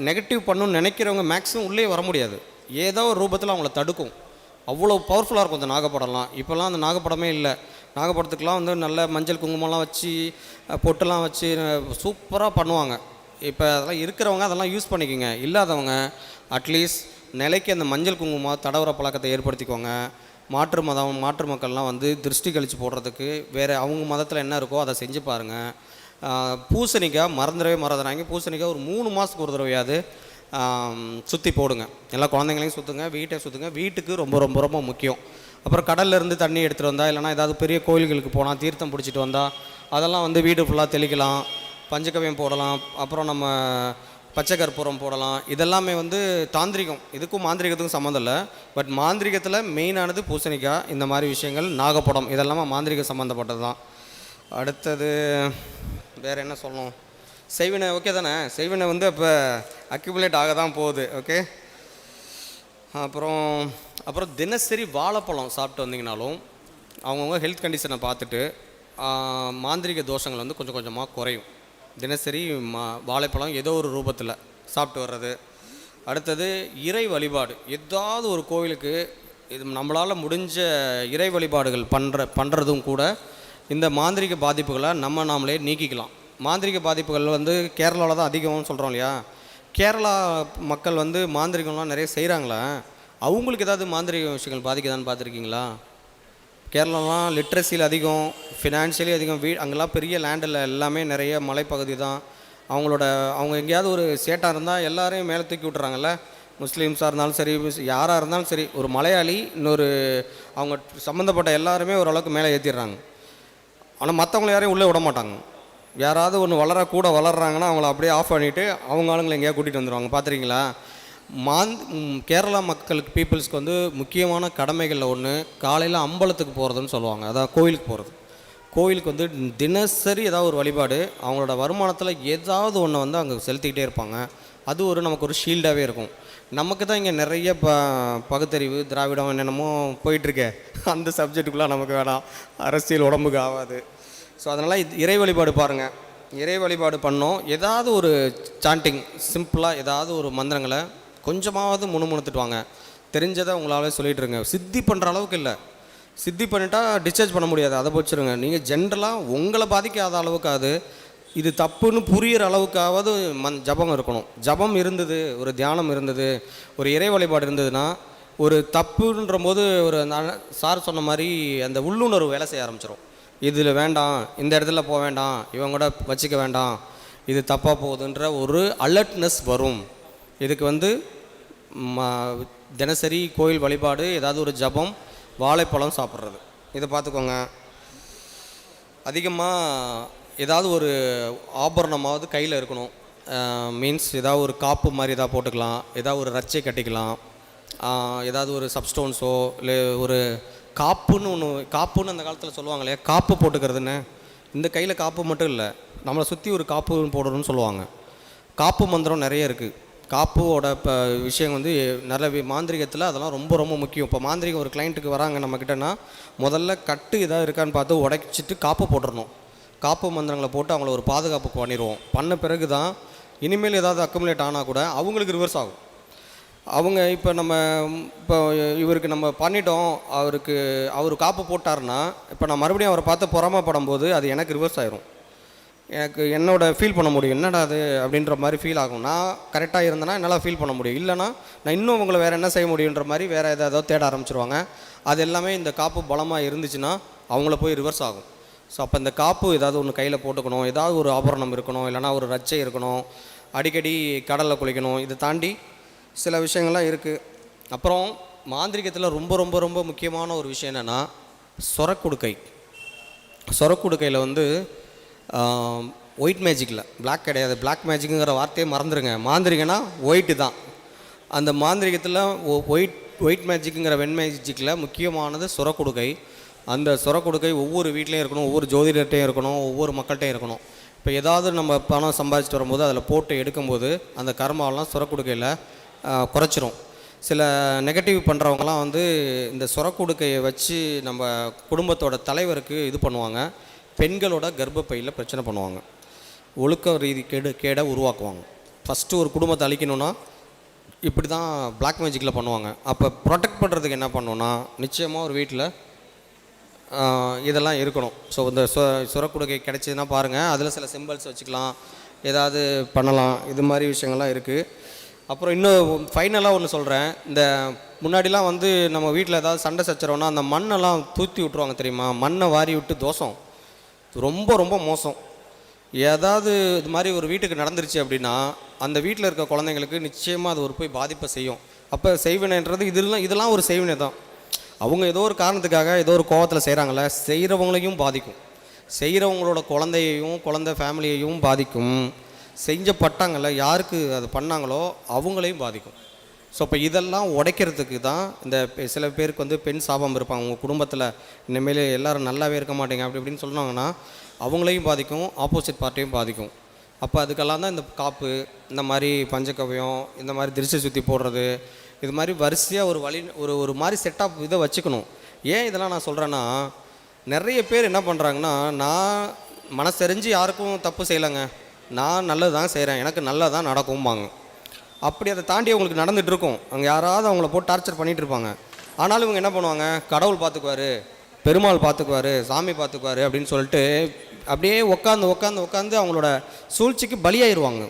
நெகட்டிவ் பண்ணணும்னு நினைக்கிறவங்க மேக்ஸிமம் உள்ளே வர முடியாது. ஏதோ ஒரு ரூபத்தில் அவங்கள தடுக்கும். அவ்வளோ பவர்ஃபுல்லாக இருக்கும் அந்த நாகப்படம்லாம். இப்போல்லாம் அந்த நாகப்படமே இல்லை. நாகப்படத்துக்கெலாம் நல்ல மஞ்சள் குங்குமம்லாம் வச்சு பொட்டெல்லாம் வச்சு சூப்பராக பண்ணுவாங்க. இப்போ அதெல்லாம் இருக்கிறவங்க அதெல்லாம் யூஸ் பண்ணிக்கோங்க. இல்லாதவங்க அட்லீஸ்ட் நிலைக்கு அந்த மஞ்சள் குங்குமம் தடவுற பழக்கத்தை ஏற்படுத்திக்கோங்க. மாற்று மக்கள்லாம் திருஷ்டி கழித்து போடுறதுக்கு வேறு அவங்க மதத்தில் என்ன இருக்கோ அதை செஞ்சு பாருங்கள். பூசணிக்காய் மறந்துடாங்க. பூசணிக்காய் ஒரு 3 மாதத்துக்கு ஒரு தடவையாவது சுற்றி போடுங்க. எல்லா குழந்தைங்களையும் சுற்றுங்க, வீட்டை சுற்றுங்க. வீட்டுக்கு ரொம்ப ரொம்ப ரொம்ப முக்கியம். அப்புறம் கடல்லேருந்து தண்ணி எடுத்துகிட்டு வந்தால் இல்லைனா ஏதாவது பெரிய கோயில்களுக்கு போனால் தீர்த்தம் பிடிச்சிட்டு வந்தால் அதெல்லாம் வீடு ஃபுல்லாக தெளிக்கலாம். பஞ்சகவியம் போடலாம். அப்புறம் நம்ம பச்சை கற்பூரம் போடலாம். இதெல்லாமே தாந்திரிகம். இதுக்கும் மாந்திரிகத்துக்கும் சம்மந்தம் இல்லை. பட் மாந்திரிகத்தில் மெயினானது பூசணிக்காய், இந்த மாதிரி விஷயங்கள், நாகப்படம், இதெல்லாமே மாந்திரிக சம்மந்தப்பட்டது தான். அடுத்தது வேறு என்ன சொல்லணும்? செய்வினை ஓகே தானே. செய்வினை இப்போ அக்யூமுலேட் ஆக தான் போகுது. ஓகே. அப்புறம் தினசரி வாழைப்பழம் சாப்பிட்டு வந்தீங்கனாலும் அவங்கவுங்க ஹெல்த் கண்டிஷனை பார்த்துட்டு மாந்திரிக தோஷங்கள் கொஞ்சம் கொஞ்சமாக குறையும். தினசரி வாழைப்பழம் ஏதோ ஒரு ரூபத்தில் சாப்பிட்டு வர்றது. அடுத்தது இறை வழிபாடு. ஏதாவது ஒரு கோவிலுக்கு இது நம்மளால் முடிஞ்ச இறை வழிபாடுகள் பண்ணுறதும் கூட இந்த மாந்திரிக பாதிப்புகளை நாமளே நீக்கிக்கலாம். மாந்திரிக பாதிப்புகள் கேரளாவில் தான் அதிகம்னு சொல்கிறோம் இல்லையா. கேரளா மக்கள் மாந்திரிகம்லாம் நிறைய செய்கிறாங்களா? அவங்களுக்கு ஏதாவது மாந்திரிக விஷயங்கள் பாதிக்குதான்னு பார்த்துருக்கீங்களா? கேரளாலாம் லிட்ரஸியில் அதிகம், ஃபினான்ஷியலி அதிகம். அங்கெல்லாம் பெரிய லேண்டில் எல்லாமே நிறைய மலைப்பகுதி தான். அவங்க எங்கேயாவது ஒரு சேட்டாக இருந்தால் எல்லாரையும் மேலே தூக்கி விட்றாங்கல்ல. முஸ்லீம்ஸாக இருந்தாலும் சரி, யாராக இருந்தாலும் சரி, ஒரு மலையாளி இன்னொரு அவங்க சம்மந்தப்பட்ட எல்லாருமே ஓரளவுக்கு மேலே ஏற்றிடுறாங்க. ஆனால் மற்றவங்கள யாரையும் உள்ளே விட மாட்டாங்க. யாராவது ஒன்று கூட வளர்கிறாங்கன்னா அவங்கள அப்படியே ஆஃப் பண்ணிவிட்டு அவங்க ஆளுங்களை எங்கேயா கூட்டிகிட்டு வந்துடுவாங்க. பார்த்துருக்கீங்களா? கேரளா மக்களுக்கு பீப்புள்ஸ்க்கு வந்து முக்கியமான கடமைகளில் ஒன்று காலையில் அம்பலத்துக்கு போகிறதுன்னு சொல்லுவாங்க. அதாவது கோயிலுக்கு போகிறது. கோயிலுக்கு வந்து தினசரி ஏதாவது ஒரு வழிபாடு, அவங்களோட வருமானத்தில் ஏதாவது ஒன்று வந்து அங்கே செலுத்திக்கிட்டே இருப்பாங்க. அது நமக்கு ஒரு ஷீல்டாகவே இருக்கும். நமக்கு தான் இங்கே நிறைய பகுத்தறிவு திராவிடம் என்னென்னமோ போயிட்டுருக்கே, அந்த சப்ஜெக்டுக்குள்ளே நமக்கு வேணாம், அரசியல் உடம்புக்கு ஆகாது. ஸோ அதனால் இறை வழிபாடு பாருங்கள், இறை வழிபாடு பண்ணோம். ஏதாவது ஒரு சாண்டிங் சிம்பிளாக ஏதாவது ஒரு மந்திரங்களை கொஞ்சமாவது முணுமுணுத்துட்டு வாங்க. தெரிஞ்சதை உங்களால் சொல்லிகிட்டு இருங்க. சித்தி பண்ணுற அளவுக்கு இல்லை, சித்தி பண்ணிட்டா டிஸ்சார்ஜ் பண்ண முடியாது, அதை போச்சுருங்க. நீங்கள் ஜென்ரலாக உங்களை பாதிக்காத அளவுக்காவது இது தப்புன்னு புரிகிற அளவுக்காவது ஜபம் இருக்கணும். ஜபம் இருந்தது, ஒரு தியானம் இருந்தது, ஒரு இறை வழிபாடு இருந்ததுன்னா ஒரு தப்புன்ற போது ஒரு சார் சொன்ன மாதிரி அந்த உள்ளுணர்வு வேலை செய்ய ஆரம்பிச்சிடும். இதில் வேண்டாம், இந்த இடத்துல போக வேண்டாம், இவங்க கூட வச்சுக்க வேண்டாம், இது தப்பாக போகுதுன்ற ஒரு அலர்ட்னஸ் வரும். இதுக்கு வந்து தினசரி கோயில் வழிபாடு, ஏதாவது ஒரு ஜபம், வாழைப்பழம் சாப்பிட்றது, இதை பார்த்துக்கோங்க. அதிகமாக ஏதாவது ஒரு ஆபரணமாவது கையில் இருக்கணும். மீன்ஸ் ஏதாவது ஒரு காப்பு மாதிரி ஏதாவது போட்டுக்கலாம், ஏதாவது ஒரு ரச்சை கட்டிக்கலாம், ஏதாவது ஒரு சப்ஸ்டோன்ஸோ இல்லை ஒரு காப்புன்னு அந்த காலத்தில் சொல்லுவாங்க இல்லையா, காப்பு போட்டுக்கிறதுன்னு. இந்த கையில் காப்பு மட்டும் இல்லை, நம்மளை சுற்றி ஒரு காப்பு போடணும்னு சொல்லுவாங்க. காப்பு மந்திரம் நிறைய இருக்குது. காப்போட விஷயம் வந்து நிறைய மாந்திரிகத்தில் அதெல்லாம் ரொம்ப ரொம்ப முக்கியம். இப்போ மாந்திரிகம் ஒரு கிளைண்ட்டுக்கு வராங்க நம்மக்கிட்டனா, முதல்ல கட்டு ஏதாவது இருக்கான்னு பார்த்து உடைச்சிட்டு காப்பு போட்டுடணும். காப்பு மந்திரங்களை போட்டு அவங்கள ஒரு பாதுகாப்புக்கு பண்ணிடுவோம். பண்ண பிறகு தான் இனிமேல் ஏதாவது அக்குமுலேட் ஆனால் கூட அவங்களுக்கு ரிவர்ஸ் ஆகும். அவங்க இப்போ இவருக்கு நம்ம பண்ணிட்டோம், அவர் காப்பு போட்டார்னா இப்போ நான் மறுபடியும் அவரை பார்த்து பொறாமப்படும் போது அது எனக்கு ரிவர்ஸ் ஆயிரும். எனக்கு ஃபீல் பண்ண முடியும், என்னடா அது அப்படின்ற மாதிரி ஃபீல் ஆகும். நான் கரெக்டாக இருந்தேன்னா என்னால் ஃபீல் பண்ண முடியும், இல்லைனா நான் இன்னும் உங்களை வேறு என்ன செய்ய முடியுன்ற மாதிரி வேறு ஏதாவது தேட ஆரம்பிச்சிருவாங்க. அது எல்லாமே இந்த காப்பு பலமாக இருந்துச்சுன்னா அவங்கள போய் ரிவர்ஸ் ஆகும். ஸோ அப்போ இந்த காப்பு ஏதாவது ஒன்று கையில் போட்டுக்கணும், ஏதாவது ஒரு ஆபரணம் இருக்கணும், இல்லைனா ஒரு ரச்சை இருக்கணும், அடிக்கடி கடலில் குளிக்கணும். இதை தாண்டி சில விஷயங்கள்லாம் இருக்குது. அப்புறம் மாந்திரிகத்தில் ரொம்ப ரொம்ப ரொம்ப முக்கியமான ஒரு விஷயம் என்னென்னா சொரக்குடுக்கை. சொரக்குடுக்கையில் வந்து ஒயிட் மேஜிக்கில் பிளாக் கிடையாது, பிளாக் மேஜிக்குங்கிற வார்த்தையே மறந்துடுங்க. மாந்திரிகனா ஒயிட்டு தான். அந்த மாந்திரிகத்தில் ஒயிட் மேஜிக்குங்கிற வெண் மேஜிக்கில் முக்கியமானது சொரக்குடுக்கை. அந்த சொரக்குடுக்கை ஒவ்வொரு வீட்லேயும் இருக்கணும், ஒவ்வொரு ஜோதிடர்கிட்டையும் இருக்கணும், ஒவ்வொரு மக்கள்கிட்டையும் இருக்கணும். இப்போ ஏதாவது நம்ம பணம் சம்பாதிச்சிட்டு வரும்போது அதில் போட்டு எடுக்கும்போது அந்த கர்மாவெல்லாம் சொரக்குடுக்கையில் குறைச்சிரும். சில நெகட்டிவ் பண்ணுறவங்களாம் வந்து இந்த சொரக்குடுக்கையை வச்சு நம்ம குடும்பத்தோட தலைவருக்கு இது பண்ணுவாங்க. பெண்களோட கர்ப்பப்பையில் பிரச்சனை பண்ணுவாங்க, ஒழுக்க ரீதி கேடை உருவாக்குவாங்க. ஃபஸ்ட்டு ஒரு குடும்பத்தை அழிக்கணும்னா இப்படி தான் பிளாக் மேஜிக்கில் பண்ணுவாங்க. அப்போ ப்ரொடெக்ட் பண்ணுறதுக்கு என்ன பண்ணணுன்னா நிச்சயமாக ஒரு வீட்டில் இதெல்லாம் இருக்கணும். ஸோ இந்த சுரக்குடுக்கை கிடைச்சதுன்னா பாருங்கள், அதில் சில சிம்பிள்ஸ் வச்சுக்கலாம், ஏதாவது பண்ணலாம். இது மாதிரி விஷயங்கள்லாம் இருக்குது. அப்புறம் இன்னும் ஃபைனலாக ஒன்று சொல்கிறேன். இந்த முன்னாடிலாம் வந்து நம்ம வீட்டில் ஏதாவது சண்டை சச்சரவுனா அந்த மண்ணெல்லாம் தூத்தி விட்ருவாங்க தெரியுமா, மண்ணை வாரி விட்டு தோஷம், ரொம்ப ரொம்ப மோசம். ஏதாவது இது மாதிரி ஒரு வீட்டுக்கு நடந்துருச்சு அப்படின்னா அந்த வீட்டில் இருக்க குழந்தைங்களுக்கு நிச்சயமாக அது ஒரு போய் பாதிப்பை செய்யும். அப்போ செய்வினைன்றது இதெல்லாம் ஒரு செய்வினை தான். அவங்க ஏதோ ஒரு காரணத்துக்காக ஏதோ ஒரு கோவத்தில் செய்கிறாங்களே, செய்கிறவங்களையும் பாதிக்கும், செய்கிறவங்களோட குழந்தை ஃபேமிலியையும் பாதிக்கும், செஞ்சப்பட்டாங்கள்ல யாருக்கு அது பண்ணாங்களோ அவங்களையும் பாதிக்கும். ஸோ இப்போ இதெல்லாம் உடைக்கிறதுக்கு தான் இந்த சில பேருக்கு வந்து பெண் சாபம் இருப்பாங்க, உங்கள் குடும்பத்தில் இனிமேல் எல்லோரும் நல்லாவே இருக்க மாட்டேங்க அப்படி இப்படின்னு சொன்னாங்கன்னா அவங்களையும் பாதிக்கும், ஆப்போசிட் பார்ட்டியும் பாதிக்கும். அப்போ அதுக்கெல்லாம் தான் இந்த காப்பு, இந்த மாதிரி பஞ்சகவ்யம், இந்த மாதிரி திருஷ்டி சுற்றி போடுறது, இது மாதிரி வரிசையாக ஒரு மாதிரி செட்டப் இதை வச்சுக்கணும். ஏன் இதெல்லாம் நான் சொல்கிறேன்னா, நிறைய பேர் என்ன பண்ணுறாங்கன்னா, நான் மனசெறிஞ்சு யாருக்கும் தப்பு செய்யலைங்க, நான் நல்லது தான் செய்கிறேன், எனக்கு நல்லது தான் நடக்கும்பாங்க. அப்படி அதை தாண்டி அவங்களுக்கு நடந்துகிட்டு இருக்கும். அங்கே யாராவது அவங்கள போட்டு டார்ச்சர் பண்ணிகிட்டு இருப்பாங்க. ஆனாலும் இவங்க என்ன பண்ணுவாங்க, கடவுள் பார்த்துக்குவார், பெருமாள் பார்த்துக்குவார், சாமி பார்த்துக்குவார் அப்படின்னு சொல்லிட்டு அப்படியே உட்காந்து அவங்களோட சூழ்ச்சிக்கு பலியாயிருவாங்க.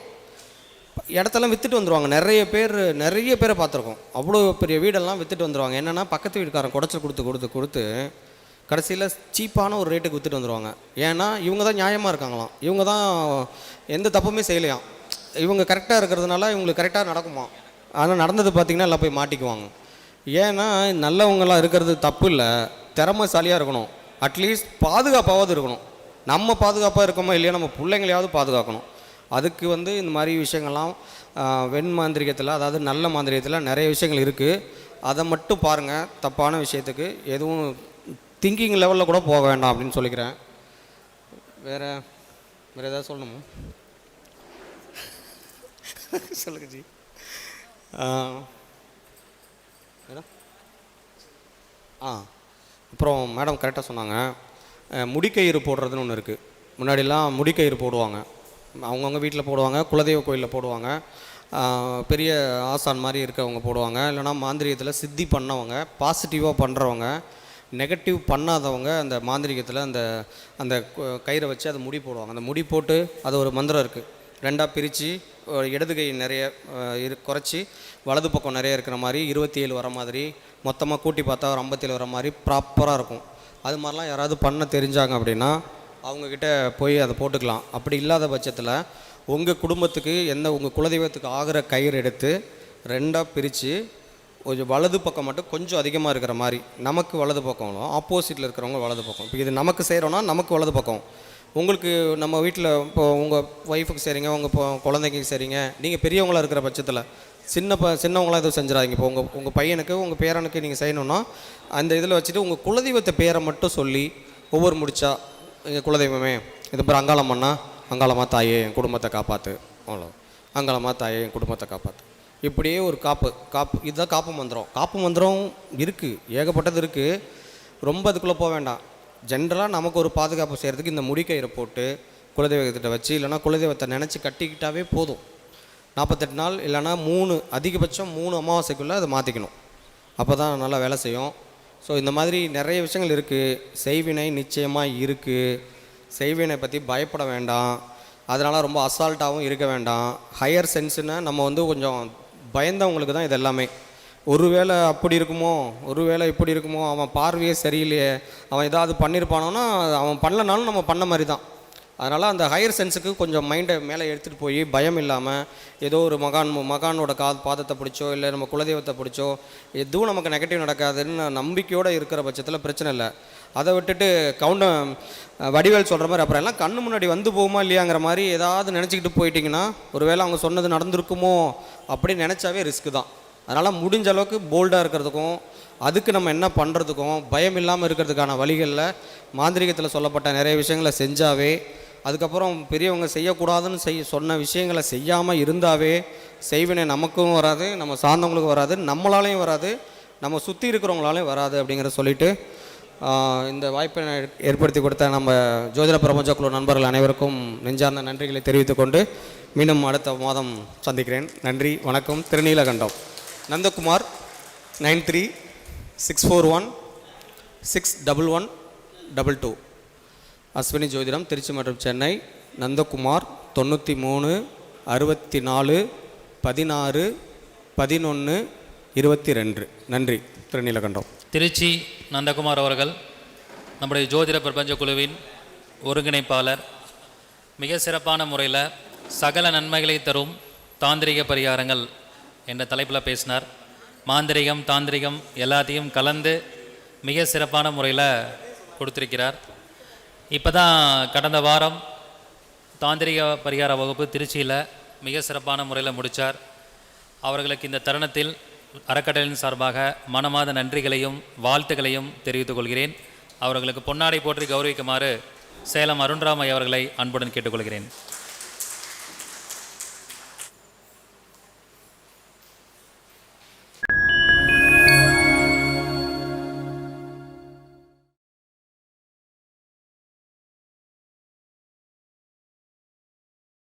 இடத்தெல்லாம் விற்றுட்டு வந்துடுவாங்க. நிறைய பேரை பார்த்துருக்கோம். அவ்வளோ பெரிய வீடெல்லாம் விற்றுட்டு வந்துடுவாங்க. என்னென்னா பக்கத்து வீட்டுக்காரன் குடைச்சல் கொடுத்து கடைசியில் சீப்பான ஒரு ரேட்டுக்கு விற்றுட்டு வந்துடுவாங்க. ஏன்னா இவங்க தான் நியாயமாக இருக்காங்களாம், இவங்க தான் எந்த தப்புமே செய்யலையாம், இவங்க கரெக்டாக இருக்கிறதுனால இவங்களுக்கு கரெக்டாக நடக்குமா. ஆனால் நடந்தது பார்த்திங்கன்னா எல்லாம் போய் மாட்டிக்குவாங்க. ஏன்னா நல்லவங்களாம் இருக்கிறது தப்பு இல்லை, திறமைசாலியாக இருக்கணும், அட்லீஸ்ட் பாதுகாப்பாவது இருக்கணும். நம்ம பாதுகாப்பாக இருக்கோமோ இல்லையா, நம்ம பிள்ளைங்களையாவது பாதுகாக்கணும். அதுக்கு வந்து இந்த மாதிரி விஷயங்கள்லாம் வெண் மாந்திரிகத்தில், அதாவது நல்ல மாந்திரிகத்தில் நிறைய விஷயங்கள் இருக்குது. அதை மட்டும் பாருங்கள். தப்பான விஷயத்துக்கு எதுவும் திங்கிங் லெவலில் கூட போக வேண்டாம் அப்படின்னு சொல்லிக்கிறேன். வேறு ஏதாவது சொல்லணுமா? சொல்லுங்க ஜி. அப்புறம் மேடம் கரெக்டாக சொன்னாங்க, முடிக்கயிறு போடுறதுன்னு ஒன்று இருக்குது. முன்னாடிலாம் முடிக்கயிறு போடுவாங்க, அவங்கவுங்க வீட்டில் போடுவாங்க, குலதெய்வ கோயிலில் போடுவாங்க, பெரிய ஆசான் மாதிரி இருக்கவங்க போடுவாங்க. இல்லைனா மாந்திரிகத்தில் சித்தி பண்ணவங்க, பாசிட்டிவாக பண்ணுறவங்க, நெகட்டிவ் பண்ணாதவங்க அந்த மாந்திரிகத்தில் அந்த அந்த கயிறை வச்சு அதை முடி போடுவாங்க. அந்த முடி போட்டு அது ஒரு மந்திரம் இருக்குது, ரெண்டாக பிரித்து இடது கை நிறைய குறைச்சி வலது பக்கம் நிறைய இருக்கிற மாதிரி 27 வர மாதிரி, மொத்தமாக கூட்டி பார்த்தா ஒரு 57 வர மாதிரி ப்ராப்பராக இருக்கும். அது மாதிரிலாம் யாராவது பண்ண தெரிஞ்சாங்க அப்படின்னா அவங்கக்கிட்ட போய் அதை போட்டுக்கலாம். அப்படி இல்லாத பட்சத்தில் உங்கள் குடும்பத்துக்கு உங்கள் குலதெய்வத்துக்கு ஆகிற கயிறு எடுத்து ரெண்டாக பிரித்து கொஞ்சம் வலது பக்கம் மட்டும் கொஞ்சம் அதிகமாக இருக்கிற மாதிரி, நமக்கு வலது பக்கம், ஆப்போசிட்டில் இருக்கிறவங்க வலது பக்கம். இப்போ இது நமக்கு செய்கிறோன்னா நமக்கு வலது பக்கம், உங்களுக்கு நம்ம வீட்டில் இப்போ உங்கள் ஒய்ஃபுக்கு செய்கிறீங்க, உங்கள் குழந்தைக்கு செய்கிறீங்க, நீங்கள் பெரியவங்களாக இருக்கிற பட்சத்தில் சின்னவங்களாம் எதுவும் செஞ்சிடாதீங்க. இப்போ உங்கள் பையனுக்கு உங்கள் பேரனுக்கு நீங்கள் செய்யணுன்னா அந்த இதில் வச்சுட்டு உங்கள் குலதெய்வத்தை பேரை மட்டும் சொல்லி ஒவ்வொரு முடிச்சா, எங்கள் குலதெய்வமே இது பேர் அங்காளம்மன்னா, அங்காளம்மா தாயே என் குடும்பத்தை காப்பாற்று, அவ்வளோ, அங்காளம்மா தாயே என் குடும்பத்தை காப்பாற்று. இப்படியே ஒரு காப்பு இதுதான் காப்பு மந்திரம். காப்பு மந்திரம் இருக்குது, ஏகப்பட்டது இருக்குது. ரொம்ப அதுக்குள்ளே போக வேண்டாம். ஜென்ரலாக நமக்கு ஒரு பாதுகாப்பு செய்கிறதுக்கு இந்த முடிக்கயிறை போட்டு குலதெய்வத்திட்ட வச்சு, இல்லைனா குலதெய்வத்தை நினச்சி கட்டிக்கிட்டாவே போதும். 48 நாள் இல்லைனா 3, அதிகபட்சம் 3 அமாவாசைக்குள்ளே அதை மாற்றிக்கணும். அப்போ தான் நல்லா வேலை செய்யும். ஸோ இந்த மாதிரி நிறைய விஷயங்கள் இருக்குது. செய்வினை நிச்சயமாக இருக்குது. செய்வினை பற்றி பயப்பட வேண்டாம். அதனால் ரொம்ப அசால்ட்டாகவும் இருக்க வேண்டாம். ஹையர் சென்ஸுன்னு நம்ம வந்து கொஞ்சம் பயந்தவங்களுக்கு தான் இது எல்லாமே. ஒருவேளை அப்படி இருக்குமோ, ஒருவேளை இப்படி இருக்குமோ, அவன் பார்வையே சரியில்லையே, அவன் ஏதாவது பண்ணியிருப்பானோன்னா அவன் பண்ணலனாலும் நம்ம பண்ண மாதிரி தான். அதனால் அந்த ஹையர் சென்ஸுக்கு கொஞ்சம் மைண்டை மேலே எடுத்துகிட்டு போய் பயம் இல்லாமல் ஏதோ ஒரு மகானோட பாதத்தை பிடிச்சோ இல்லை நம்ம குலதெய்வத்தை பிடிச்சோ எதுவும் நமக்கு நெகட்டிவ் நடக்காதுன்னு நம்பிக்கையோடு இருக்கிற பட்சத்தில் பிரச்சனை இல்லை. அதை விட்டுட்டு வடிவேல் சொல்கிற மாதிரி அப்புறம் எல்லாம் கண்ணு முன்னாடி வந்து போகுமா இல்லையாங்கிற மாதிரி ஏதாவது நினச்சிக்கிட்டு போயிட்டிங்கன்னா ஒருவேளை அவங்க சொன்னது நடந்திருக்குமோ அப்படின்னு நினச்சாவே ரிஸ்க்கு தான். அதனால் முடிஞ்ச அளவுக்கு போல்டாக இருக்கிறதுக்கும் அதுக்கு நம்ம என்ன பண்ணுறதுக்கும் பயம் இல்லாமல் இருக்கிறதுக்கான வழிகளில் மாந்திரிகத்தில் சொல்லப்பட்ட நிறைய விஷயங்களை செஞ்சாவே, அதுக்கப்புறம் பெரியவங்க செய்யக்கூடாதுன்னு சொன்ன விஷயங்களை செய்யாமல் இருந்தாவே செய்வினை நமக்கும் வராது, நம்ம சார்ந்தவங்களுக்கும் வராது, நம்மளாலையும் வராது, நம்ம சுற்றி இருக்கிறவங்களாலையும் வராது அப்படிங்கிறத சொல்லிவிட்டு இந்த வாய்ப்பை ஏற்படுத்தி கொடுத்த நம்ம ஜோதிட பிரபஞ்ச குழு நண்பர்கள் அனைவருக்கும் நெஞ்சார்ந்த நன்றிகளை தெரிவித்துக்கொண்டு மீண்டும் அடுத்த மாதம் சந்திக்கிறேன். நன்றி, வணக்கம். திருநீலகண்டம், நந்தகுமார், 93-641-61122. அஸ்வினி ஜோதிடம், திருச்சி மற்றும் சென்னை. நந்தகுமார் 93-63-16-11-22. நன்றி. திருநீலகண்டம். திருச்சி நந்தகுமார் அவர்கள் நம்முடைய ஜோதிட பிரபஞ்ச குழுவின் ஒருங்கிணைப்பாளர். மிக சிறப்பான முறையில் சகல நன்மைகளை தரும் தாந்திரிக பரிகாரங்கள் என்ற தலைப்பில் பேசினார். மாந்திரிகம் தாந்திரிகம் எல்லாத்தையும் கலந்து மிக சிறப்பான முறையில் கொடுத்திருக்கிறார். இப்போ தான் கடந்த வாரம் தாந்திரிக பரிகார வகுப்பு திருச்சியில் மிக சிறப்பான முறையில் முடித்தார். அவர்களுக்கு இந்த தருணத்தில் அறக்கட்டளையின் சார்பாக மனமாத நன்றிகளையும் வாழ்த்துக்களையும் தெரிவித்துக் கொள்கிறேன். அவர்களுக்கு பொன்னாடை போற்றி கௌரவிக்குமாறு சேலம் அருண்ராமையா அவர்களை அன்புடன் கேட்டுக்கொள்கிறேன்.